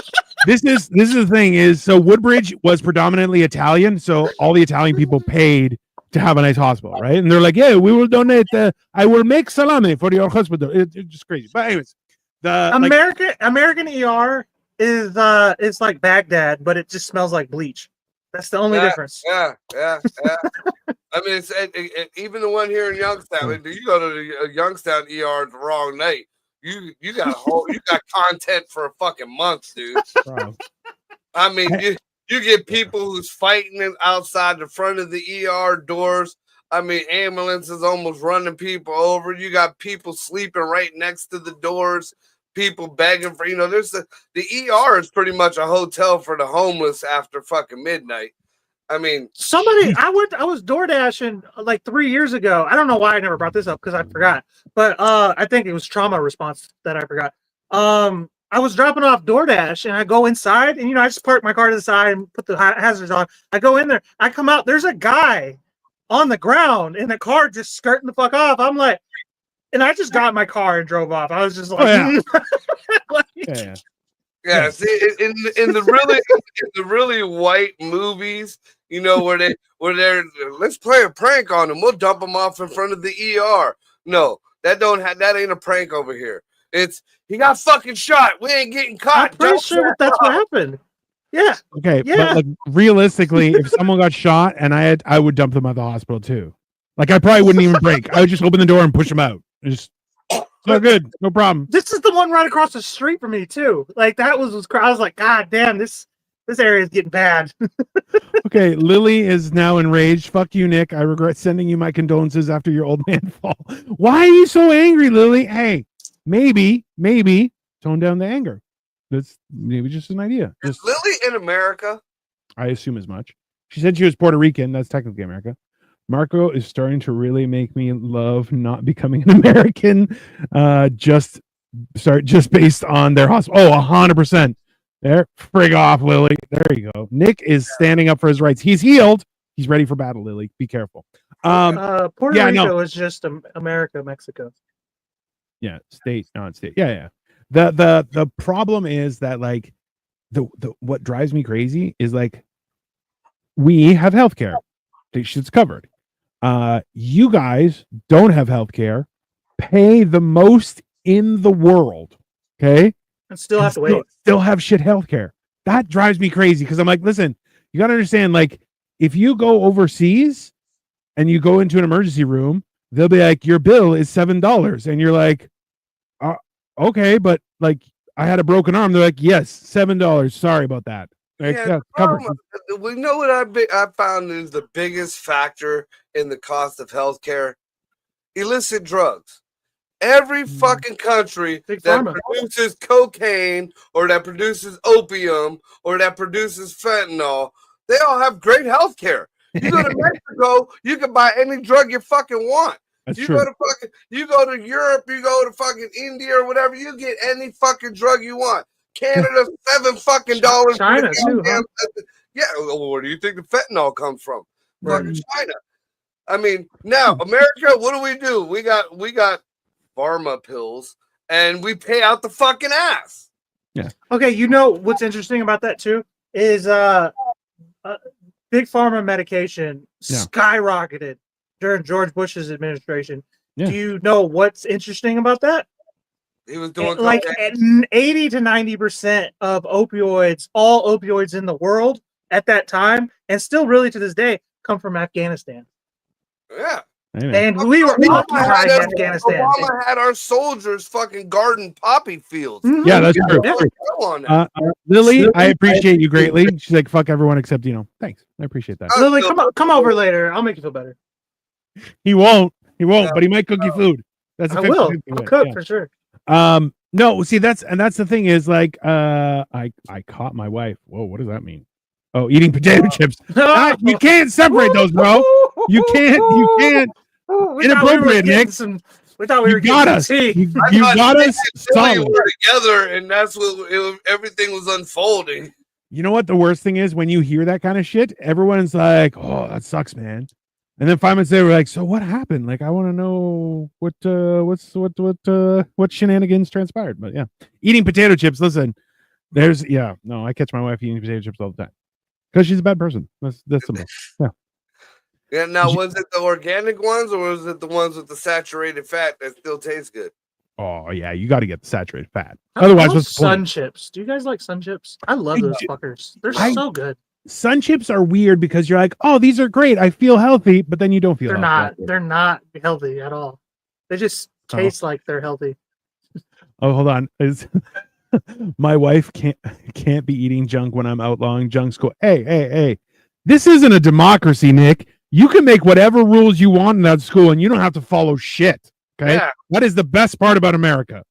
this is the thing is so Woodbridge was predominantly Italian, so all the Italian people paid to have a nice hospital, right? And they're like, yeah, we will donate I will make salami for your hospital. It's just crazy. But anyways, the American ER is like Baghdad, but it just smells like bleach. That's the only difference. Yeah. I mean, it's even the one here in Youngstown. I mean, you go to the Youngstown ER the wrong night. You got content for a fucking month, dude. bro. I mean, you get people who's fighting outside the front of the ER doors. I mean, ambulances almost running people over. You got people sleeping right next to the doors. People begging for, there's the ER is pretty much a hotel for the homeless after fucking midnight. I mean, I was door dashing like 3 years ago. I don't know why I never brought this up because I forgot, but I think it was trauma response that I forgot. I was dropping off DoorDash and I go inside and I just park my car to the side and put the hazards on. I go in there, I come out, there's a guy on the ground in the car just skirting the fuck off. I'm like, and I just got in my car and drove off. I was just like, Yeah. See, in the really white movies, where they're let's play a prank on them. We'll dump them off in front of the ER. No, that ain't a prank over here. It's he got fucking shot. We ain't getting caught. I'm pretty sure that's what happened. Yeah. Okay, Yeah. but like realistically, if someone got shot and I would dump them at the hospital too. Like I probably wouldn't even break. I would just open the door and push them out. Just No good. No problem. This is the one right across the street from me too. Like that was I was like, God damn, this area is getting bad. Okay, Lily is now enraged. Fuck you, Nick. I regret sending you my condolences after your old man fall. Why are you so angry, Lily? Hey, maybe tone down the anger. That's maybe just an idea. Is Just, Lily in America? I assume as much. She said she was Puerto Rican. That's technically America. Marco is starting to really make me love not becoming an American. Just based on their hospital. Oh, 100%. There, frig off, Lily. There you go. Nick is standing up for his rights. He's healed. He's ready for battle, Lily. Be careful. Puerto yeah, Rico no. is just America, Mexico. Yeah, state, not state. Yeah. The problem is that like the what drives me crazy is like we have healthcare. This shit's covered. You guys don't have healthcare. Pay the most in the world. Okay. And still have to wait. Still have shit healthcare. That drives me crazy because I'm like, listen, you got to understand, like, if you go overseas and you go into an emergency room, they'll be like, your bill is $7. And you're like, okay, but like, I had a broken arm. They're like, yes, $7. Sorry about that. Like, Yeah, covered. we know what I found is the biggest factor in the cost of healthcare: illicit drugs. Every fucking country Big that pharma. produces cocaine or that produces opium or that produces fentanyl, they all have great health care. You go to Mexico, you can buy any drug you fucking want. That's you true. you go to Europe, you go to fucking India or whatever, you get any fucking drug you want. Canada, $7 fucking dollars. China too, huh? Yeah, well, where do you think the fentanyl comes from? Right. Fucking China. I mean, now America, what do? We got pharma pills, and we pay out the fucking ass. Yeah. Okay, you know what's interesting about that too is big pharma medication skyrocketed during George Bush's administration. Yeah. Do you know what's interesting about that? He was doing like 80 to 90% of opioids, all opioids in the world at that time, and still really to this day, come from Afghanistan. Yeah. And we were occupied Afghanistan. Obama had our soldiers fucking guarding poppy fields. Mhm. Yeah, that's true. Yeah. Lily, I appreciate you greatly. She's like, fuck everyone except Dino. Thanks. I appreciate that. Lily, come over later. I'll make you feel better. He won't, but he might cook you food. That's I will. I'll cook for sure. No, see, that's the thing is like, I caught my wife. Whoa, what does that mean? Oh, eating potato chips. You can't separate those, bro. You can't. Inappropriate, Nick. We thought we were got us. You got us solid. We were together, and that's what everything was unfolding. You know what the worst thing is? When you hear that kind of shit, everyone's like, "Oh, that sucks, man." And then 5 minutes later, we're like, "So what happened? Like, I want to know what shenanigans transpired." But yeah, eating potato chips. Listen, I catch my wife eating potato chips all the time because she's a bad person. That's simple. Yeah. Yeah. Now, was it the organic ones, or was it the ones with the saturated fat that still taste good? Oh yeah, you got to get the saturated fat. Otherwise, what's the Sun point? chips? Do you guys like Sun chips? I love those fuckers. They're so good. Sun chips are weird because you're like, oh, these are great. I feel healthy, but then you don't feel. They're not healthy at all. They just taste like they're healthy. Oh, hold on. My wife can't be eating junk when I'm outlawing junk school. Hey. This isn't a democracy, Nick. You can make whatever rules you want in that school, and you don't have to follow shit. Okay, That is the best part about America.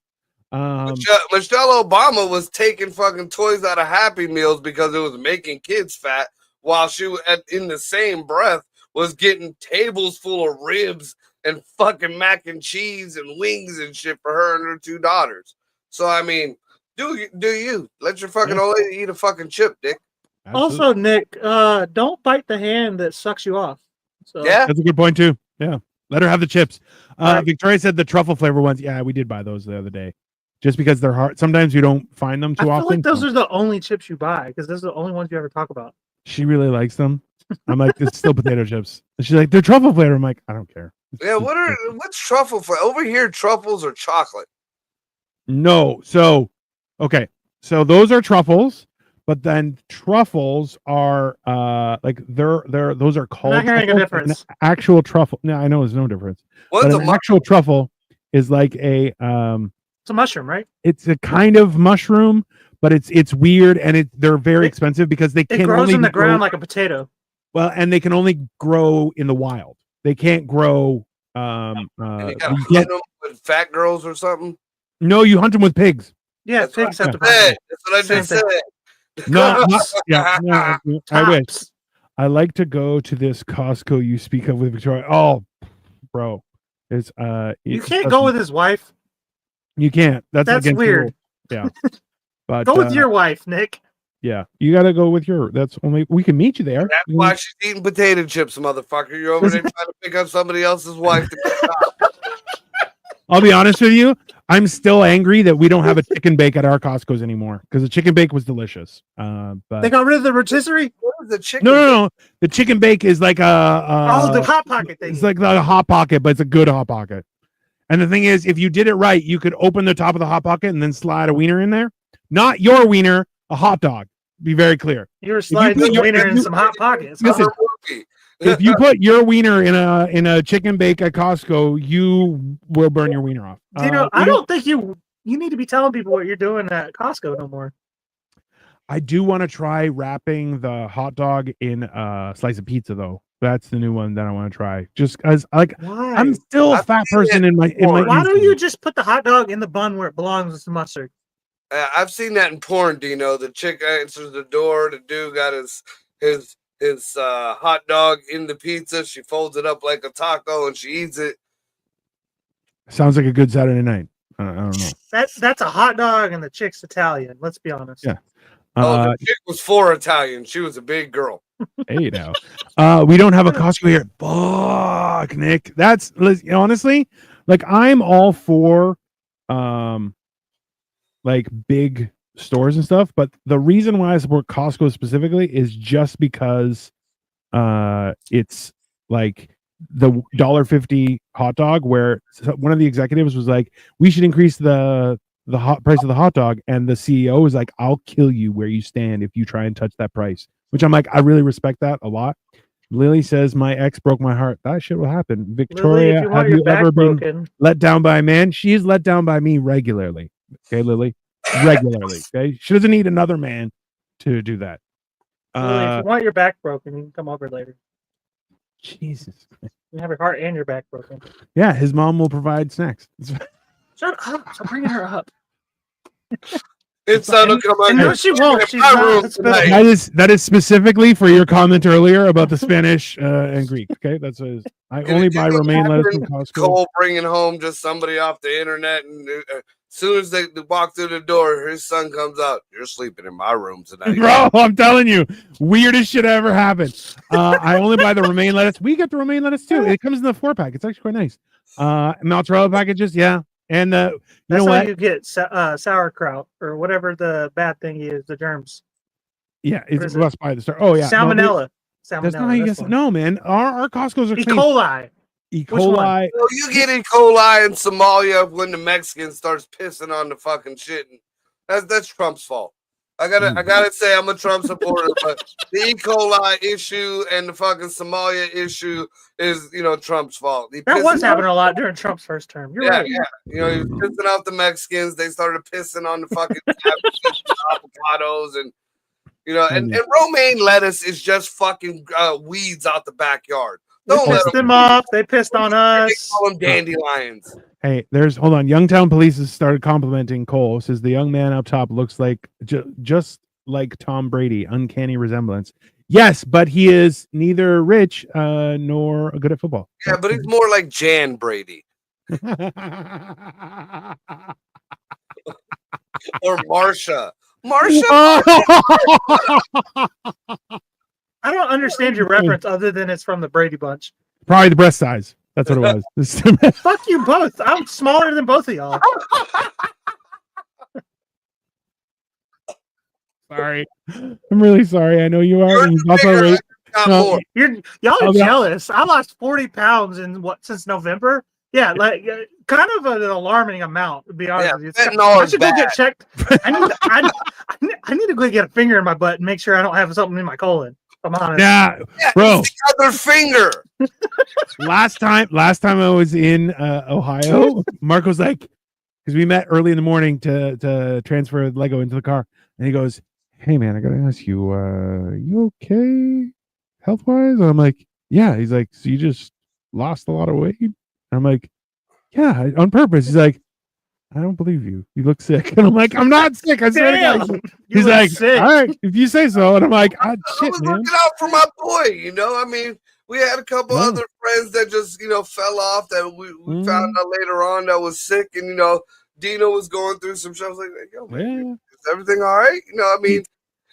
Michelle Obama was taking fucking toys out of Happy Meals because it was making kids fat, while she in the same breath was getting tables full of ribs and fucking mac and cheese and wings and shit for her and her 2 daughters. So I mean, do you let your fucking old lady eat a fucking chip, Dick? Absolutely. Also, Nick, don't bite the hand that sucks you off. So. Yeah, that's a good point too. Yeah, let her have the chips. Right. Victoria said the truffle flavor ones. Yeah, we did buy those the other day, just because they're hard. Sometimes you don't find them too often. I feel like those are the only chips you buy because those are the only ones you ever talk about. She really likes them. I'm like, it's still potato chips. And she's like, they're truffle flavor. I'm like, I don't care. Yeah, what's truffle flavor? Over here, truffles are chocolate. No, so okay, so those are truffles, but then truffles are like they're those are called. I'm not hearing a difference. An actual truffle. No, I know there's no difference. What's but an actual truffle is like a It's a mushroom, right? it's a kind of mushroom, but it's weird and they're very expensive because they It can grows only in the grow, ground like a potato. well, and they can only grow in the wild. They can't grow. And you gotta you hunt can't- them with fat girls or something. no, you hunt them with pigs. Yeah, That's what pigs I have to said. That's what I Same just thing. said. I wish. tops. I like to go to this Costco you speak of with Victoria. Oh, bro, it's You can't go with his wife. You can't. That's That's against the weird. rules. Yeah, but Go with your wife, Nick. yeah, you got to go with your. That's only we can meet you there. That's why she's eating potato chips, motherfucker. You're over there trying to pick up somebody else's wife. I'll be honest with you. I'm still angry that we don't have a chicken bake at our Costco's anymore because the chicken bake was delicious. But They got rid of the rotisserie. What is the chicken? no. The chicken bake is like The hot pocket thing. it's like the hot pocket, but it's a good hot pocket. And the thing is, if you did it right, you could open the top of the hot pocket and then slide a wiener in there. Not your wiener, a hot dog. Be very clear. You were sliding put the your- wiener if in you- some hot pockets. Listen, if you put your wiener in a chicken bake at Costco, you will burn your wiener off. I don't think you need to be telling people what you're doing at Costco no more. I do want to try wrapping the hot dog in a slice of pizza, though. That's the new one that I want to try. Just as like Why? I'm still a I've fat seen person it in my before. Why don't instinct. you just put the hot dog in the bun where it belongs with some mustard? I've seen that in porn, Dino. The chick answers the door. The dude got his hot dog in the pizza. She folds it up like a taco and she eats it. Sounds like a good Saturday night. I don't know. That's a hot dog and the chick's Italian. Let's be honest. Yeah. The chick was for Italian. She was a big girl. Hey now, we don't have a Costco here. Fuck, Nick. That's honestly, like I'm all for, like big stores and stuff. But the reason why I support Costco specifically is just because, it's like the $1.50 hot dog where one of the executives was like, we should increase the hot price of the hot dog, and the CEO was like, I'll kill you where you stand if you try and touch that price. Which I'm like, I really respect that a lot. Lily says, my ex broke my heart. That shit will happen. Lily, Victoria, if you want have your you back ever been broken, let down by a man? She is let down by me regularly. Okay, Lily? Regularly. Okay. She doesn't need another man to do that. Lily, if you want your back broken, you can come over later. Jesus. You have your heart and your back broken. Yeah, his mom will provide snacks. Shut up! I'm bringing her up. It's time to come And out. no, she won't. She's my not room hospitable. tonight. That is specifically for your comment earlier about the Spanish and Greek. Okay, that's I only buy romaine lettuce from Costco. Cole bringing home just somebody off the internet, and as soon as they walk through the door, his son comes out. You're sleeping in my room tonight, Bro, I'm telling you, weirdest shit ever happened. I only buy the romaine lettuce. We get the romaine lettuce too. It comes in the 4-pack. It's actually quite nice. Mozzarella packages, yeah. And you That's know how what? you get sauerkraut or whatever the bad thing is, the germs. Yeah, What it's is it? less by the store. Oh yeah, Salmonella. That's not how you that's get. one. No, man. Our Costco's are E. clean. coli. E. Which one? coli. So you get E. coli in Somalia when the Mexican starts pissing on the fucking shit. And that's Trump's fault. I gotta say I'm a Trump supporter, but the E. coli issue and the fucking Somalia issue is Trump's fault. That was happening a lot during Trump's first term. You're right. Yeah. He was pissing off the Mexicans. They started pissing on the fucking avocados and and romaine lettuce is just fucking weeds out the backyard. They Don't let pissed them them off. They pissed on They us. call them dandelions. Hey, hold on. Youngtown Police has started complimenting Cole. Says the young man up top looks like just like Tom Brady, uncanny resemblance. Yes, but he is neither rich nor good at football. Yeah, but he's more like Jan Brady or Marsha. I don't understand your reference other than it's from the Brady Bunch. Probably the breast size. That's what it was. Fuck you both. I'm smaller than both of y'all. Sorry. I'm really sorry. I know you are. You're And the you also bigger, rate. got No, more. Y'all are Oh, yeah. jealous. I lost 40 pounds since November. Yeah, like kind of an alarming amount, to be honest Yeah, with you. fentanyl I is should go bad. get checked. I need to go get a finger in my butt and make sure I don't have something in my colon. I'm honest. Yeah, Yeah, bro. it's the other finger. Last time I was in Ohio, Mark was like, because we met early in the morning to transfer Lego into the car, and he goes, "Hey man, I gotta ask you, you okay, health wise?" And I'm like, "Yeah." He's like, "So you just lost a lot of weight?" And I'm like, "Yeah, on purpose." He's like, "I don't believe you. You look sick." And I'm like, "I'm not sick. I swear to God." Damn, you He's look like, sick. "All right, if you say so." And I'm like, I "Shit, was man." looking out for my boy, you know. I mean, we had a couple Yeah. other friends that just, fell off that we found Mm. out later on that was sick, and Dino was going through some shit. I was like, yo, man, Yeah. is everything all right? I mean,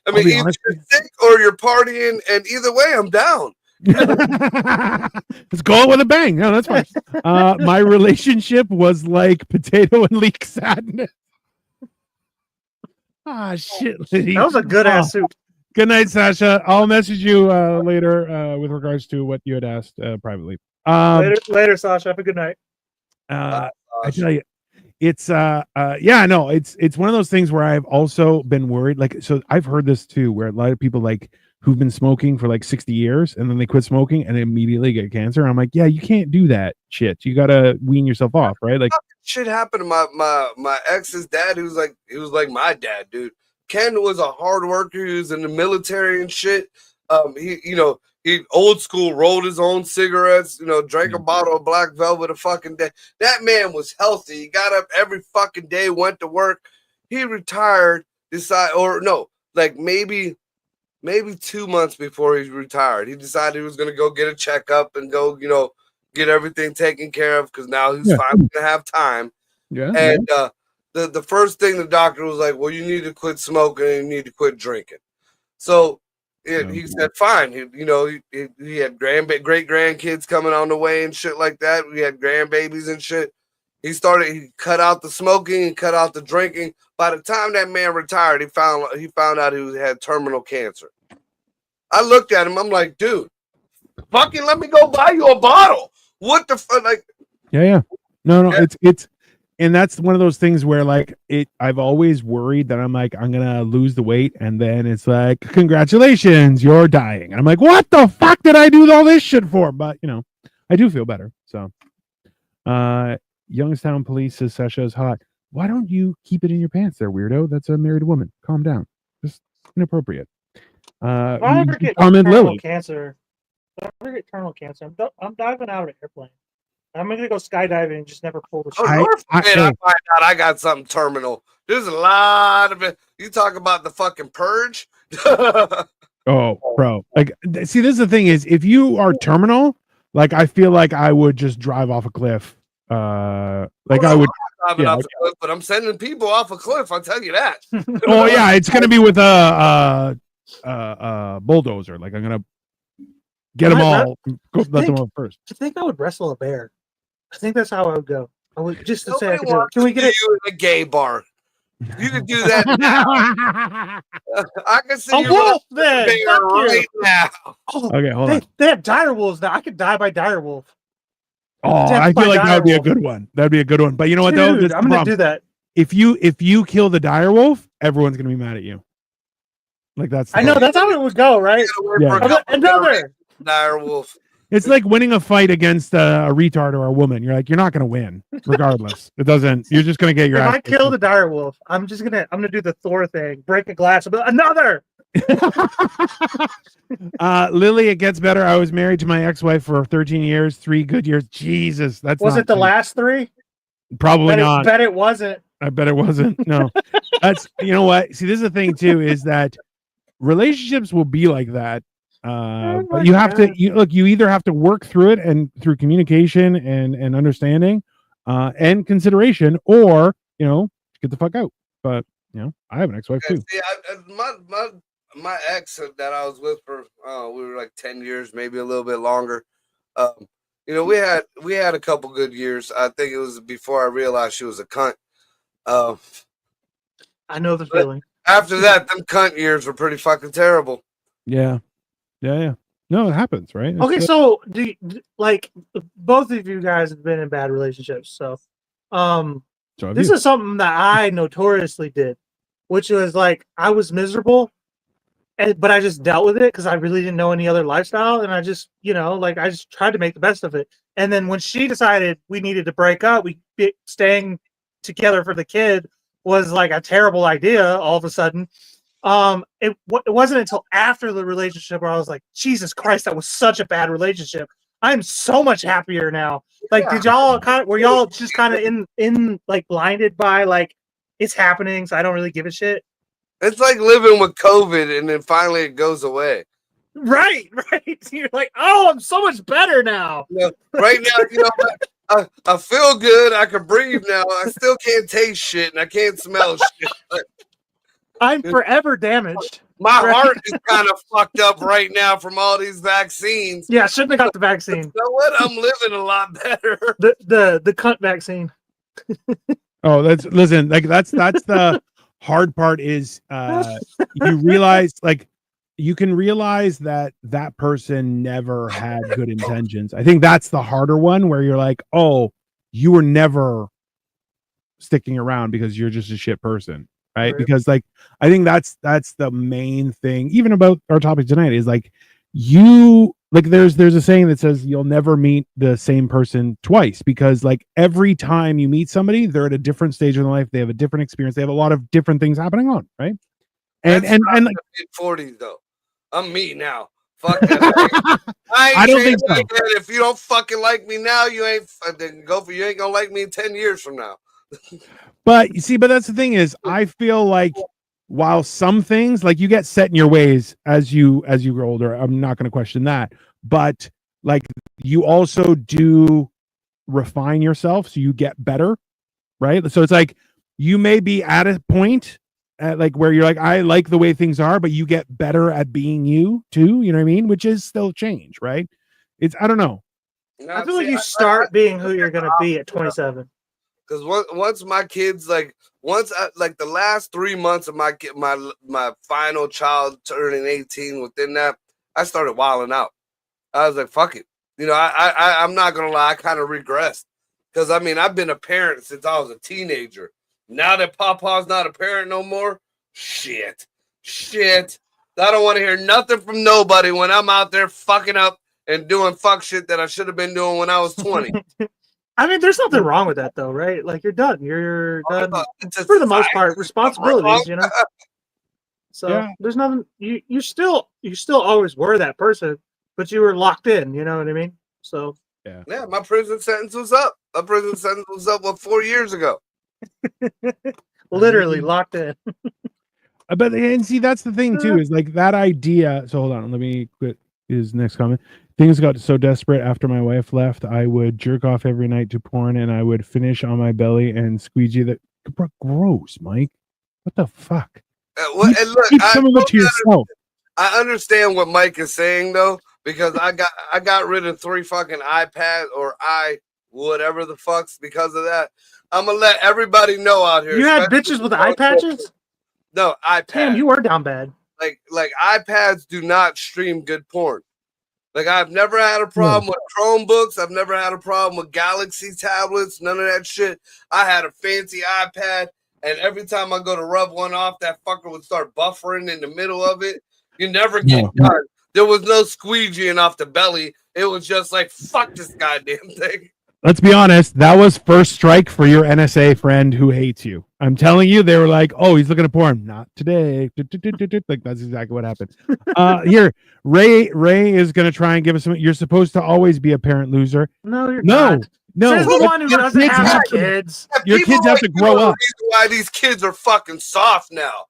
I'll be either honest. you're sick or you're partying, and either way, I'm down. Let's go with a bang. No, that's fine. My relationship was like potato and leek sadness. Ah, shit, Liddy. That was a good ass suit. Good night, Sasha. I'll message you later with regards to what you had asked privately. Later, Sasha. Have a good night. I tell you, it's yeah, no, it's one of those things where I've also been worried. Like, so I've heard this too, where a lot of people like who've been smoking for like 60 years and then they quit smoking and they immediately get cancer. I'm like, yeah, you can't do that shit. You gotta wean yourself off, right? Like, shit happened to my ex's dad. He was like my dad, dude. Ken was a hard worker. He was in the military and shit. He old school rolled his own cigarettes. Drank a bottle of Black Velvet a fucking day. That man was healthy. He got up every fucking day, went to work. He retired. Maybe 2 months before he retired, he decided he was going to go get a checkup and go, get everything taken care of because now he's finally going to have time. yeah. And the first thing the doctor was like, well, you need to quit smoking and you need to quit drinking. So he said, fine. He had great grandkids coming on the way and shit like that. We had grandbabies and shit. He cut out the smoking and cut out the drinking. By the time that man retired, he found out he had terminal cancer. I looked at him. I'm like, dude, fucking let me go buy you a bottle. What the fuck? Like, yeah. No, it's and that's one of those things where like I've always worried that I'm like, I'm gonna lose the weight, and then it's like, congratulations, you're dying. And I'm like, what the fuck did I do all this shit for? But I do feel better. So Youngstown police says Sasha is hot. Why don't you keep it in your pants there, weirdo? That's a married woman. Calm down. Just inappropriate. If I ever get terminal cancer, I'm diving out of an airplane. I'm gonna go skydiving and just never pull the shit. I find out I got something terminal. There's a lot of it. You talk about the fucking purge. Oh, bro. Like, see, this is the thing is, if you are terminal, like, I feel like I would just drive off a cliff. I would. Driving off a cliff, but I'm sending people off a cliff. I'll tell you that. Oh yeah, it's gonna be with a bulldozer. Like, I'm gonna get them all. Let them off first. I think I would wrestle a bear. I think that's how I would go. I would just to say, can we get it? You in a gay bar. You can do that now. I can see you wolf then. Right now. Okay, hold on. They have dire wolves now. I could die by dire wolf. Oh, I feel like that would be a good one. That'd be a good one. But you know what though? I'm gonna do that. If you kill the dire wolf, everyone's gonna be mad at you. Like that's. I know that's how it would go, right? Yeah. Another dire wolf. It's like winning a fight against a retard or a woman. You're like, you're not going to win, regardless. It doesn't. You're just going to get your. If I kill the dire wolf, I'm gonna do the Thor thing, break a glass. Another. Lily, it gets better. I was married to my ex-wife for 13 years, 3 good years. Jesus, was it the last 3? Probably not. Bet it wasn't. I bet it wasn't. No, that's you know what. See, this is the thing too, is that relationships will be like that. But you have to you either have to work through it and through communication and understanding and consideration, or get the fuck out. But I have an ex-wife too. See, my ex that I was with for we were like 10 years, maybe a little bit longer. We had a couple good years. I think it was before I realized she was a cunt. I know the feeling. After that, them cunt years were pretty fucking terrible. Yeah. No, it happens, right? Okay, so both of you guys have been in bad relationships. So this is something that I notoriously did, which was like I was miserable, but I just dealt with it because I really didn't know any other lifestyle, and I just, I just tried to make the best of it. And then when she decided we needed to break up, staying together for the kid was like a terrible idea. All of a sudden, it wasn't until after the relationship where I was like, Jesus Christ, that was such a bad relationship. I'm so much happier now. Like, were y'all just kind of in like blinded by like it's happening, so I don't really give a shit? It's like living with COVID and then finally it goes away. Right. You're like, oh, I'm so much better now. Right now, I feel good. I can breathe now. I still can't taste shit and I can't smell shit. I'm forever damaged. My heart is kind of fucked up right now from all these vaccines. Yeah, shouldn't have got the vaccine. You know what? I'm living a lot better. The cunt vaccine. Oh, that's the hard part is you realize, like, you can realize that person never had good intentions. I think that's the harder one, where you're like, oh, you were never sticking around because you're just a shit person, right? Because like, I think that's the main thing, even about our topic tonight, is like, there's a saying that says you'll never meet the same person twice, because like every time you meet somebody, they're at a different stage in their life, they have a different experience, they have a lot of different things happening on, right? And like mid-40s though. I'm me now. Fuck that. I don't think so. If you don't fucking like me now, you ain't gonna like me in 10 years from now. But you see, that's the thing is, I feel like while some things, like, you get set in your ways as you grow older, I'm not going to question that, but like, you also do refine yourself, so you get better, right? So it's like, you may be at a point at like where you're like, I like the way things are, but you get better at being you too, you know what I mean? Which is still change, right? I don't know. I feel like you start being who you're going to be at 27. Because once my kids, the last 3 months of my final child turning 18, within that, I started wilding out. I was like, fuck it. I'm not going to lie, I kind of regressed. Because, I mean, I've been a parent since I was a teenager. Now that Papa's not a parent no more, shit. I don't want to hear nothing from nobody when I'm out there fucking up and doing fuck shit that I should have been doing when I was 20. I mean, there's nothing wrong with that, though, right? Like, you're done. You're done for the most part. Responsibilities, So yeah. There's nothing. You still always were that person, but you were locked in. You know what I mean? So yeah. My prison sentence was up. 4 years ago. Literally locked in. But and see, that's the thing too, is like that idea. So hold on, let me quit his next comment. Things got so desperate after my wife left, I would jerk off every night to porn, and I would finish on my belly and squeegee that. Gross, Mike. What the fuck? And look, I understand what Mike is saying though, because I got rid of 3 fucking iPads or whatever the fucks because of that. I'm gonna let everybody know out here. You had bitches with eye patches? No, iPads. Damn, you were down bad. Like iPads do not stream good porn. Like, I've never had a problem with Chromebooks. I've never had a problem with Galaxy tablets. None of that shit. I had a fancy iPad, and every time I go to rub one off, that fucker would start buffering in the middle of it. You never get done. There was no squeegeeing off the belly. It was just like, fuck this goddamn thing. Let's be honest, that was first strike for your NSA friend who hates you. I'm telling you, they were like, oh, he's looking at porn. Not today. Like, that's exactly what happened. Here, Ray is going to try and give us some. You're supposed to always be a parent loser. No, you're not. No. Says the one who doesn't have kids. Your kids have to grow up. Why these kids are fucking soft now.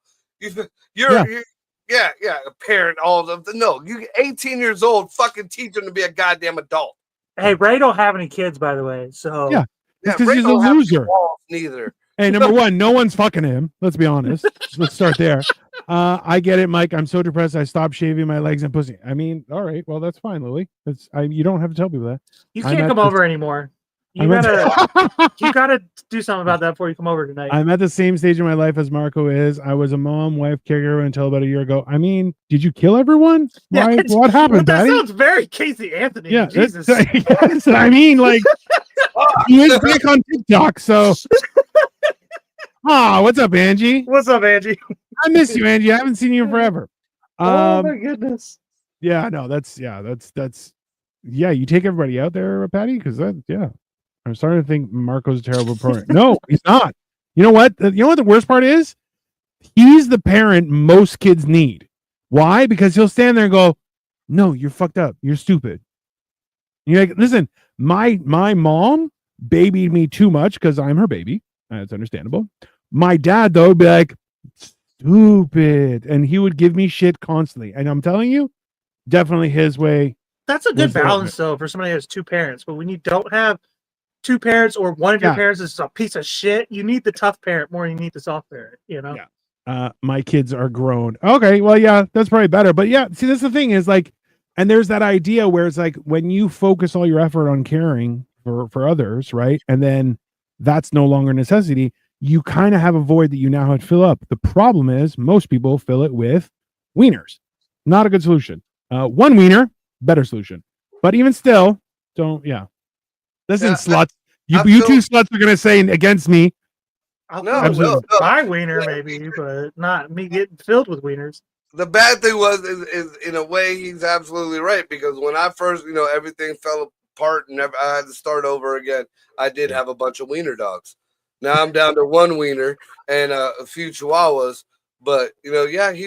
You're a parent, all of them. No, you 18 years old, fucking teach them to be a goddamn adult. Hey, Ray don't have any kids, by the way. So because he's a loser. Neither. Hey, number one, no one's fucking him. Let's be honest. Let's start there. I get it, Mike. I'm so depressed. I stopped shaving my legs and pussy. I mean, all right. Well, that's fine, Lily. You don't have to tell people that. You can't come over anymore. You gotta do something about that before you come over tonight. I'm at the same stage in my life as Marco is. I was a mom, wife, caregiver until about a year ago. I mean, did you kill everyone? What happened? That sounds very Casey Anthony. Yeah, Jesus. I mean, like, he is back on TikTok, so. What's up, Angie? What's up, Angie? I miss you, Angie. I haven't seen you in forever. Oh my goodness. Yeah, no, that's you take everybody out there, Patty, because I'm starting to think Marco's a terrible parent. No, he's not. You know what? You know what the worst part is? He's the parent most kids need. Why? Because he'll stand there and go, "No, you're fucked up. You're stupid." And you're like, "Listen, my mom babied me too much because I'm her baby. That's understandable. My dad though would be like, stupid, and he would give me shit constantly. And I'm telling you, definitely his way. That's a good balance, though, for somebody who has two parents. But when you don't have two parents, or one of your parents is a piece of shit, you need the tough parent more than you need the soft parent. You know. Yeah. My kids are grown. Okay, well, yeah, that's probably better. But yeah, see, that's the thing is like, and there's that idea where it's like when you focus all your effort on caring for others, right, and then that's no longer a necessity. You kind of have a void that you now have to fill up. The problem is most people fill it with wieners. Not a good solution. One wiener, better solution. But even still, don't. Yeah. Listen, sluts. You two sluts are gonna say against me. No, my wiener maybe, but not me getting filled with wieners. The bad thing is in a way he's absolutely right, because when I first, everything fell apart and I had to start over again, I did have a bunch of wiener dogs. Now I'm down to one wiener and a few chihuahuas. But, he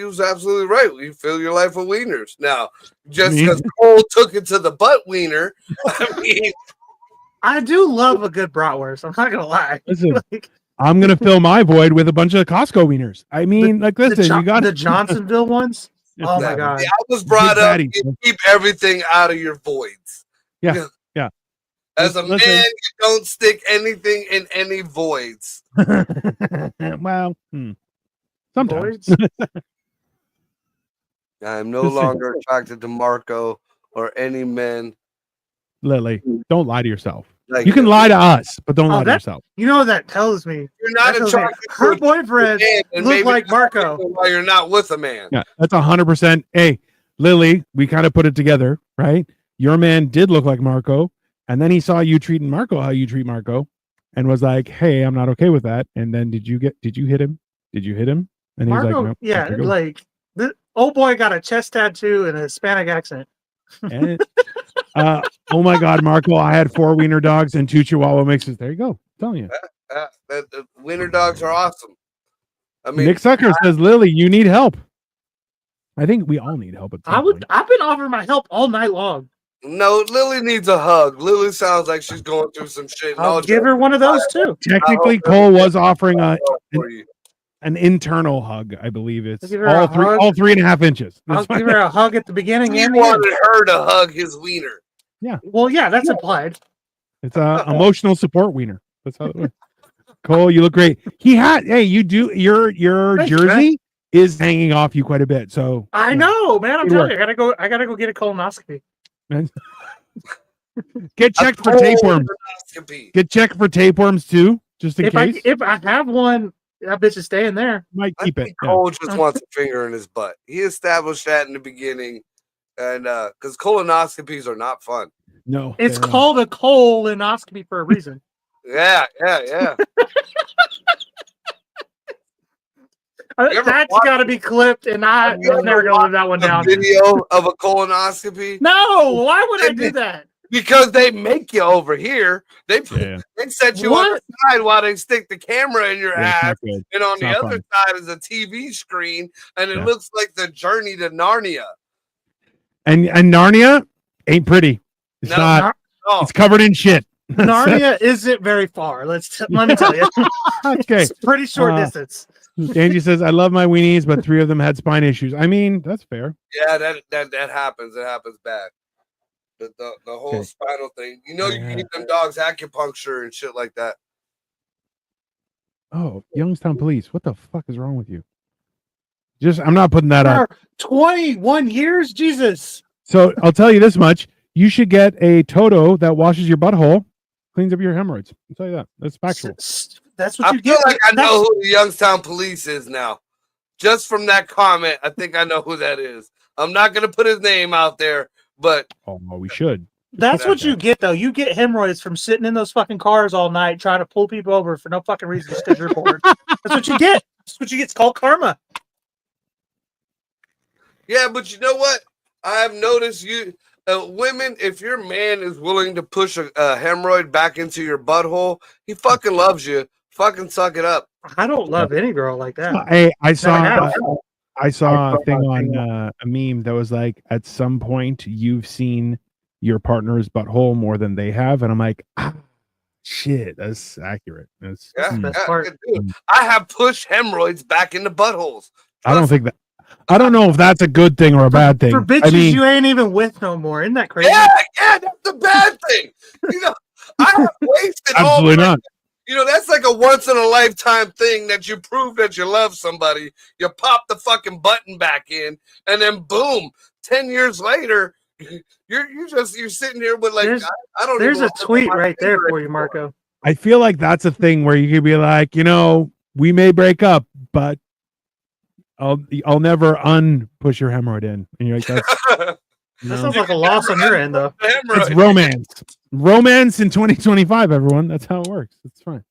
was absolutely right. You fill your life with wieners. Now, just because Cole took it to the butt wiener, I mean. I do love a good bratwurst. I'm not going to lie. Listen, I'm going to fill my void with a bunch of Costco wieners. I mean, listen, you got the Johnsonville ones. Oh, my God. I was brought up, you keep everything out of your voids. Yeah. As a man, you don't stick anything in any voids. Well, sometimes. I am no longer attracted to Marco or any men. Lily, don't lie to yourself. You can lie to us, but don't lie to yourself. You know what that tells me? You're not attracted to her boyfriend look like Marco. While you're not with a man. Yeah, that's 100%. Hey, Lily, we kind of put it together, right? Your man did look like Marco, and then he saw you treating Marco how you treat Marco, and was like, "Hey, I'm not okay with that." And then did you hit him? Did you hit him? And Marco, he was like, "No." Yeah, like the old boy got a chest tattoo and a Hispanic accent. Oh my God, Marco! I had 4 wiener dogs and 2 Chihuahua mixes. There you go. I'm telling you, the wiener dogs are awesome. I mean, Nick Sucker says, "Lily, you need help." I think we all need help. I've been offering my help all night long. No, Lily needs a hug. Lily sounds like she's going through some shit. I'll give her one of those too. Technically, Cole was offering an internal hug. I believe it's all 3.5 inches. I'll give her a hug at the beginning. He wanted her to hug his wiener. Yeah. Well, yeah, that's implied. It's a emotional support wiener. That's how it works. Cole, you look great. You do your jersey is hanging off you quite a bit. So I know, man. I'm telling you, I gotta go get a colonoscopy. Get checked for tapeworms. Get checked for tapeworms too, just in case. If I have one, that bitch is staying there. Might keep it. Cole just wants a finger in his butt. He established that in the beginning, and because colonoscopies are not fun. No, it's called a colonoscopy for a reason. Yeah. That's got to be clipped, and I'm never going to live that one down. Video of a colonoscopy? No, why would I do that? Because they make you over here. They set you on the side while they stick the camera in your ass, and on the other side is a TV screen, and it looks like the journey to Narnia. And Narnia ain't pretty. It's not. It's covered in shit. Narnia isn't very far. Let me tell you. Okay, it's a pretty short distance. Angie says, "I love my weenies, but 3 of them had spine issues." I mean, that's fair. Yeah, that happens. It happens bad. The whole spinal thing. You can give them dogs acupuncture and shit like that. Oh, Youngstown police. What the fuck is wrong with you? I'm not putting that up. 21 years? Jesus. So I'll tell you this much. You should get a Toto that washes your butthole, cleans up your hemorrhoids. I'll tell you that. That's factual. That's what you get. I feel like I know who the Youngstown police is now. Just from that comment, I think I know who that is. I'm not going to put his name out there, but... Oh, we should. That's what you get, though. You get hemorrhoids from sitting in those fucking cars all night trying to pull people over for no fucking reason just because you're bored. That's what you get. That's what you get. It's called karma. Yeah, but you know what? I have noticed women, if your man is willing to push a hemorrhoid back into your butthole, he fucking loves you. Fucking suck it up. I don't love any girl like that. I Never saw have. I saw a thing on a meme that was like, at some point you've seen your partner's butthole more than they have, and I'm like, shit, that's accurate. That's Yeah, the best part. dude. I have pushed hemorrhoids back into buttholes. I don't think that. I don't know if that's a good thing or a bad thing. For bitches I mean, you ain't even with no more. Isn't that crazy? Yeah, that's the bad thing. You know, I have wasted all absolutely my not. You know, that's like a once in a lifetime thing that you prove that you love somebody. You pop the fucking button back in, and then boom, 10 years later, you're sitting here with like I don't. There's even a tweet right there for you, Marco. I feel like that's a thing where you could be like, we may break up, but I'll never push your hemorrhoid in, and you're like, that's. That sounds like a loss on your end, though. It's romance. Romance in 2025, everyone. That's how it works. It's fine.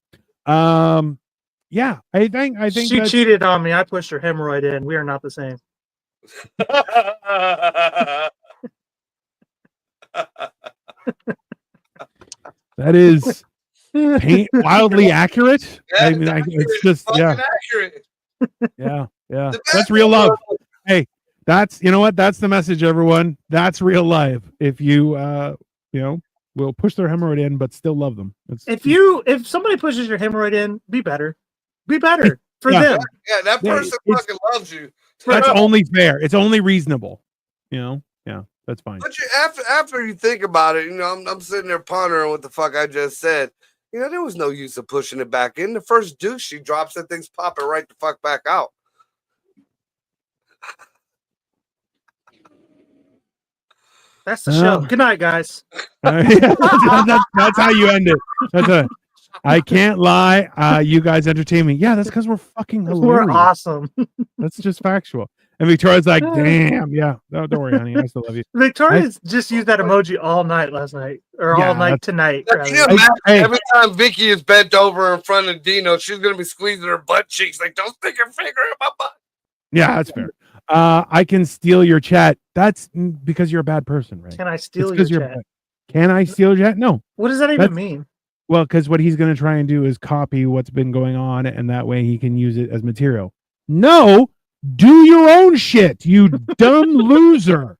Yeah, I think she cheated on me. I pushed her hemorrhoid in. We are not the same. That is wildly accurate. Yeah, I mean, it's just accurate. Yeah. That's real love. Hey, that's that's the message, everyone. That's real life. If you will push their hemorrhoid in, but still love them. If somebody pushes your hemorrhoid in, be better for them. Yeah, that person fucking loves you. That's only fair. It's only reasonable. Yeah, that's fine. But after you think about it, I'm sitting there pondering what the fuck I just said. There was no use of pushing it back in. The first douche she drops, that thing's popping right the fuck back out. That's the show. Good night, guys. That's how you end it. I can't lie. You guys entertain me. Yeah, that's because we're fucking hilarious. We're awesome. That's just factual. And Victoria's like, damn, yeah. No, don't worry, honey. I still love you. Victoria's just used that emoji all night last night, or all night tonight. Every time Vicky is bent over in front of Dino, she's gonna be squeezing her butt cheeks like, "Don't stick your finger in my butt." Yeah, that's fair. I can steal your chat. That's because you're a bad person, right? Can I steal your chat? Can I steal your chat? No. What does that even mean? Well, because what he's going to try and do is copy what's been going on, and that way he can use it as material. No, do your own shit, you dumb loser.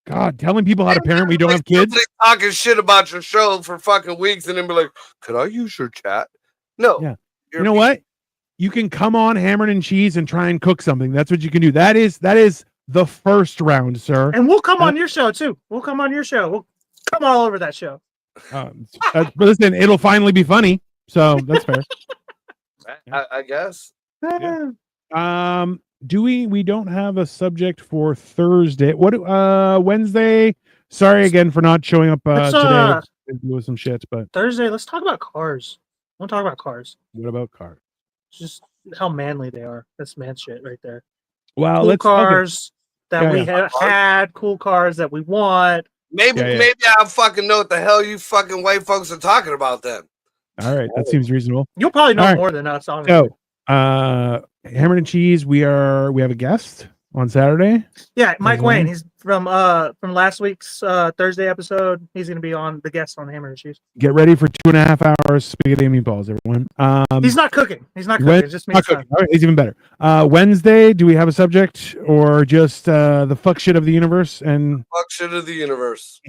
God, telling people how to parent when you don't have kids. Talking shit about your show for fucking weeks and then be like, could I use your chat? No. Yeah. You know what? You can come on Hammered and Cheese and try and cook something. That's what you can do. That is the first round, sir. And we'll come on your show too. We'll come on your show. We'll come all over that show. Listen, it'll finally be funny. So that's fair. I guess. Yeah. Do we don't have a subject for Thursday. Wednesday? Sorry again for not showing up today with some shit, but Thursday, let's talk about cars. I want to talk about cars. What about cars? Just how manly they are. That's man shit right there. Well, cool cars that we have had, cool cars that we want. Maybe I fucking know what the hell you fucking white folks are talking about then. All right, that seems reasonable. You'll probably know more than us, honestly. So, Hammered and Cheese, we have a guest on Saturday. Yeah, Mike Wayne. He's from last week's Thursday episode. He's going to be on the guest on Hammered and Cheese. Get ready for 2.5 hours spaghetti and meatballs, everyone. He's not cooking. It's just me. All right, he's even better. Wednesday, do we have a subject or just the fuck shit of the universe? And fuck shit of the universe.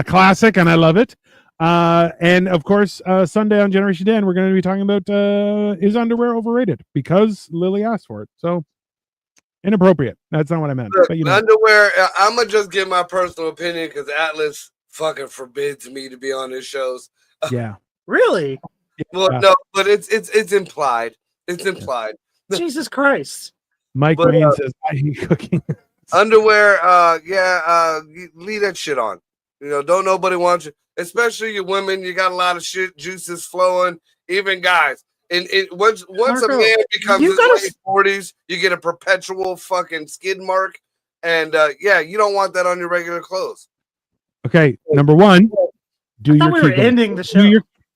Classic, and I love it. And of course, Sunday on Generation Dan, we're going to be talking about is underwear overrated? Because Lily asked for it. So inappropriate. That's not what I meant. Look, but, underwear, I'm going to just give my personal opinion because Atlas fucking forbids me to be on his shows. Yeah. Really? Well, no, but it's implied. It's implied. Jesus Christ. Mike Wayne says, I hate cooking. Underwear, leave that shit on. Don't nobody want you. Especially you women, you got a lot of shit juices flowing. Even guys, and once Marco, a man becomes in his late 40s, you get a perpetual fucking skid mark, and you don't want that on your regular clothes. Okay, number one, do your Kegels. Ending the show.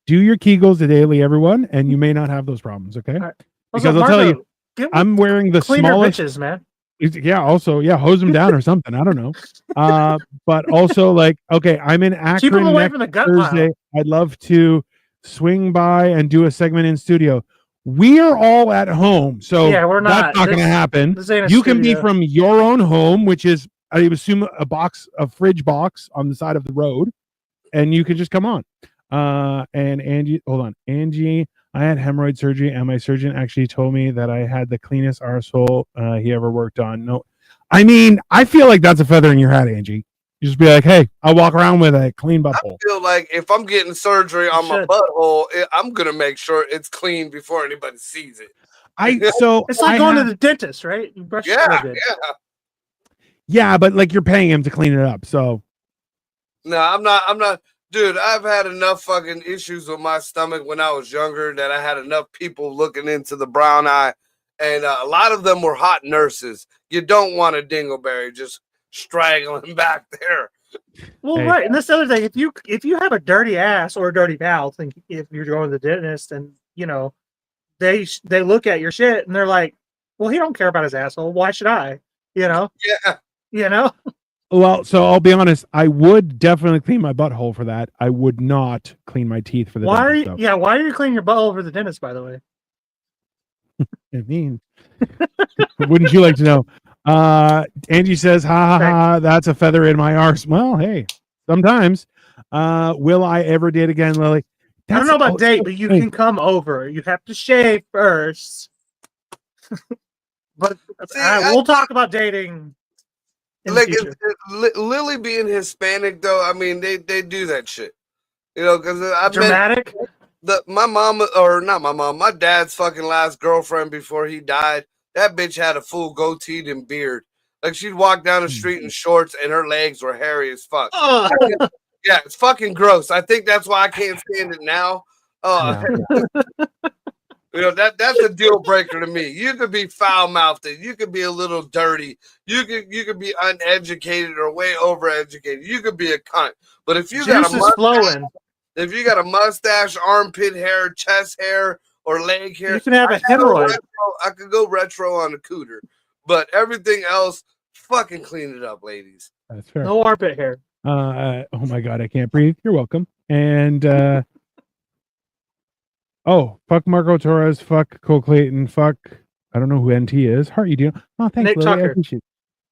Do your Kegels daily, everyone, and you may not have those problems. Okay, right. Because I'll tell you, I'm wearing the smallest. Bitches, man. Also, hose them down or something. I don't know. But also, like, okay, I'm in Akron Keep them away next from the gut Thursday. pile. I'd love to swing by and do a segment in studio. We are all at home, so Yeah, we're not. That's not going to happen. This ain't a You can be studio. from your own home, which is, I assume, a fridge box on the side of the road, and you can just come on. And Angie, hold on, Angie. I had hemorrhoid surgery, and my surgeon actually told me that I had the cleanest arsehole he ever worked on. No, I mean, I feel like that's a feather in your hat, Angie. You just be like, hey, I'll walk around with a clean butthole. I feel like if I'm getting surgery on my butthole, I'm gonna make sure it's clean before anybody sees it. It's like going to the dentist, right? You brush your teeth. Yeah, but like you're paying him to clean it up, so. No, I'm not. Dude, I've had enough fucking issues with my stomach when I was younger that I had enough people looking into the brown eye, and a lot of them were hot nurses. You don't want a dingleberry just straggling back there. Well, right, and this other thing, if you have a dirty ass or a dirty mouth, and if you're going to the dentist, and they look at your shit and they're like, well, he don't care about his asshole. Why should I? Yeah. Well, so I'll be honest. I would definitely clean my butthole for that. I would not clean my teeth for the Why dentist, are you? Yeah, why are you cleaning your butthole for the dentist? By the way, I mean, wouldn't you like to know? Angie says, "Ha ha ha! That's a feather in my arse." Well, hey, sometimes. Will I ever date again, Lily? I don't know about date, but you can come over. You have to shave first. But we'll talk about dating. Like Lily being Hispanic, though, I mean they do that shit, because I dramatic. My mom, or not my mom, my dad's fucking last girlfriend before he died. That bitch had a full goatee and beard. Like she'd walk down the street in shorts and her legs were hairy as fuck. Yeah, it's fucking gross. I think that's why I can't stand it now. That's a deal breaker to me. You could be foul mouthed, you could be a little dirty, you could be uneducated or way overeducated. You could be a cunt. But if you got a mustache, armpit hair, chest hair, or leg hair, you can have a hemorrhoid. I could go retro on a cooter. But everything else, fucking clean it up, ladies. That's fair. No armpit hair. Oh my god, I can't breathe. You're welcome. And oh, fuck Marco Torres, fuck Cole Clayton, fuck I don't know who NT is. How are you doing? Oh, thanks, Nick Lily. Tucker.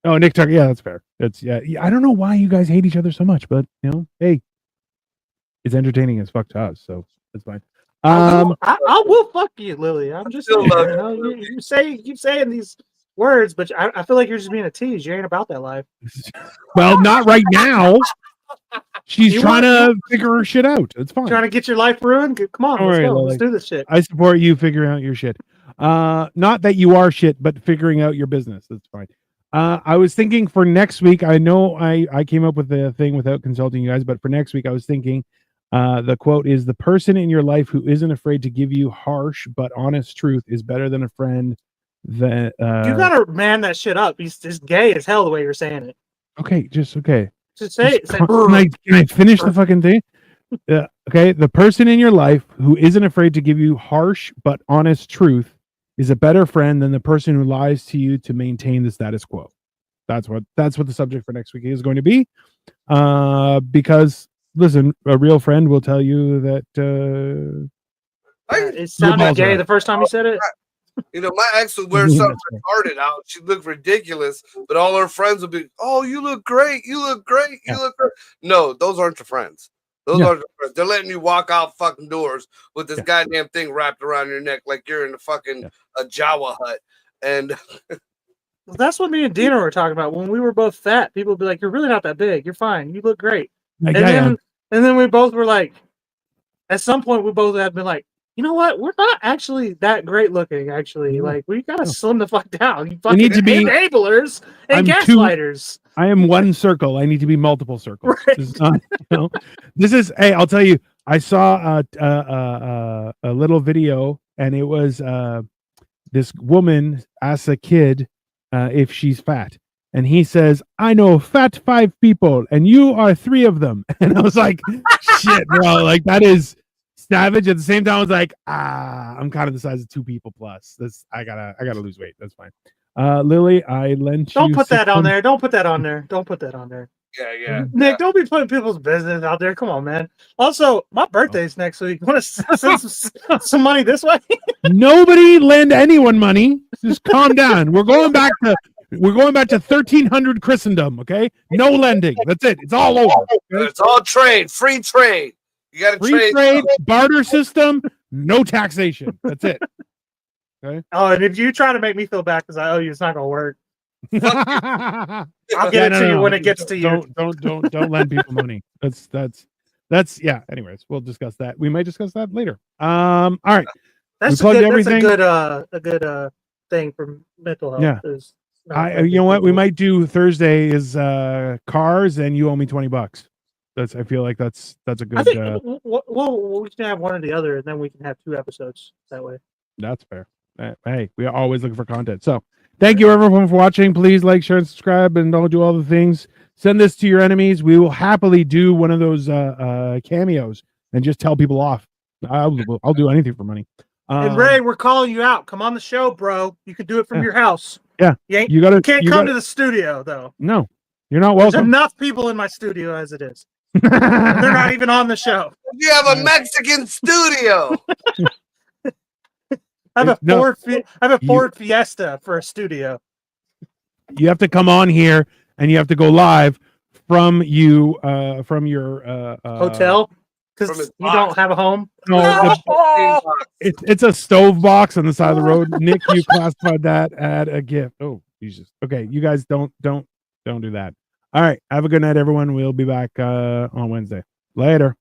Oh, Nick Tucker. Yeah, that's fair. It's I don't know why you guys hate each other so much, but hey, it's entertaining as fuck to us, so it's fine. I will fuck you, Lily. I'm just saying, you keep saying these words, but I feel like you're just being a tease. You ain't about that life. Well, not right now. She's trying to figure her shit out. It's fine. Trying to get your life ruined? Come on, let's go. Let's do this shit. I support you figuring out your shit. Not that you are shit, but figuring out your business. That's fine. I was thinking for next week, I know I came up with the thing without consulting you guys, but for next week, I was thinking the quote is, the person in your life who isn't afraid to give you harsh but honest truth is better than a friend that... you gotta man that shit up. He's just gay as hell the way you're saying it. Okay. Just say it. Can I finish the fucking thing? Okay. The person in your life who isn't afraid to give you harsh but honest truth is a better friend than the person who lies to you to maintain the status quo. That's what the subject for next week is going to be. Because listen, a real friend will tell you that it sounded gay the first time you said it. My ex would wear something retarded out. She'd look ridiculous, but all her friends would be, "Oh, you look great. You look great. You look great." No, those aren't your friends. Those aren't your friends. They're letting you walk out fucking doors with this goddamn thing wrapped around your neck like you're in a fucking a Jawa hut. And well, that's what me and Dina were talking about. When we were both fat, people would be like, "You're really not that big. You're fine. You look great." And then we both were like, at some point, we both had been like, you know what? We're not actually that great looking, actually. Like, we gotta slim the fuck down. You fucking need to be enablers and gaslighters. I am one circle. I need to be multiple circles. Right. This is not, this is, hey, I'll tell you, I saw a little video, and it was this woman asks a kid if she's fat. And he says, "I know fat 5 people, and you are 3 of them." And I was like, shit, bro. Like, that is savage. At the same time, I was like, I'm kind of the size of 2 people plus. I gotta lose weight. That's fine. Lily, I lent you. Don't put that on $600. there. Don't put that on there. Don't put that on there. Yeah. Nick, don't be putting people's business out there. Come on, man. Also, my birthday's next week. Want to send some money this way? Nobody lend anyone money. Just calm down. We're going back to 1300 Christendom. Okay, no lending. That's it. It's all over. Okay? It's all trade, free trade. You got to Free trade, barter system, no taxation. That's it. Oh, and if you try to make me feel bad because I owe you, it's not gonna work. I'll get it to you when it gets to you. Don't lend people money. That's yeah. Anyways, we'll discuss that. We might discuss that later. All right. That's We a plugged good thing for mental health. Yeah. Is You know what? We might do Thursday is cars, and you owe me $20. I feel like that's a good. I think we can have one or the other, and then we can have 2 episodes that way. That's fair. Hey, we are always looking for content. So thank you everyone for watching. Please like, share, and subscribe, and don't do all the things. Send this to your enemies. We will happily do one of those cameos and just tell people off. I'll do anything for money. And Ray, we're calling you out. Come on the show, bro. You can do it from your house. Yeah, you can't come to the studio though. No, you're not There's welcome. enough people in my studio as it is. They're not even on the show. You have a Mexican studio. I have a Ford Fiesta for a studio. You have to come on here and you have to go live from your Hotel because you don't have a home. No, it's a stove box on the side of the road. Nick, you classified that as a gift. Oh, Jesus. Okay, you guys don't do that. All right, have a good night, everyone. We'll be back on Wednesday. Later.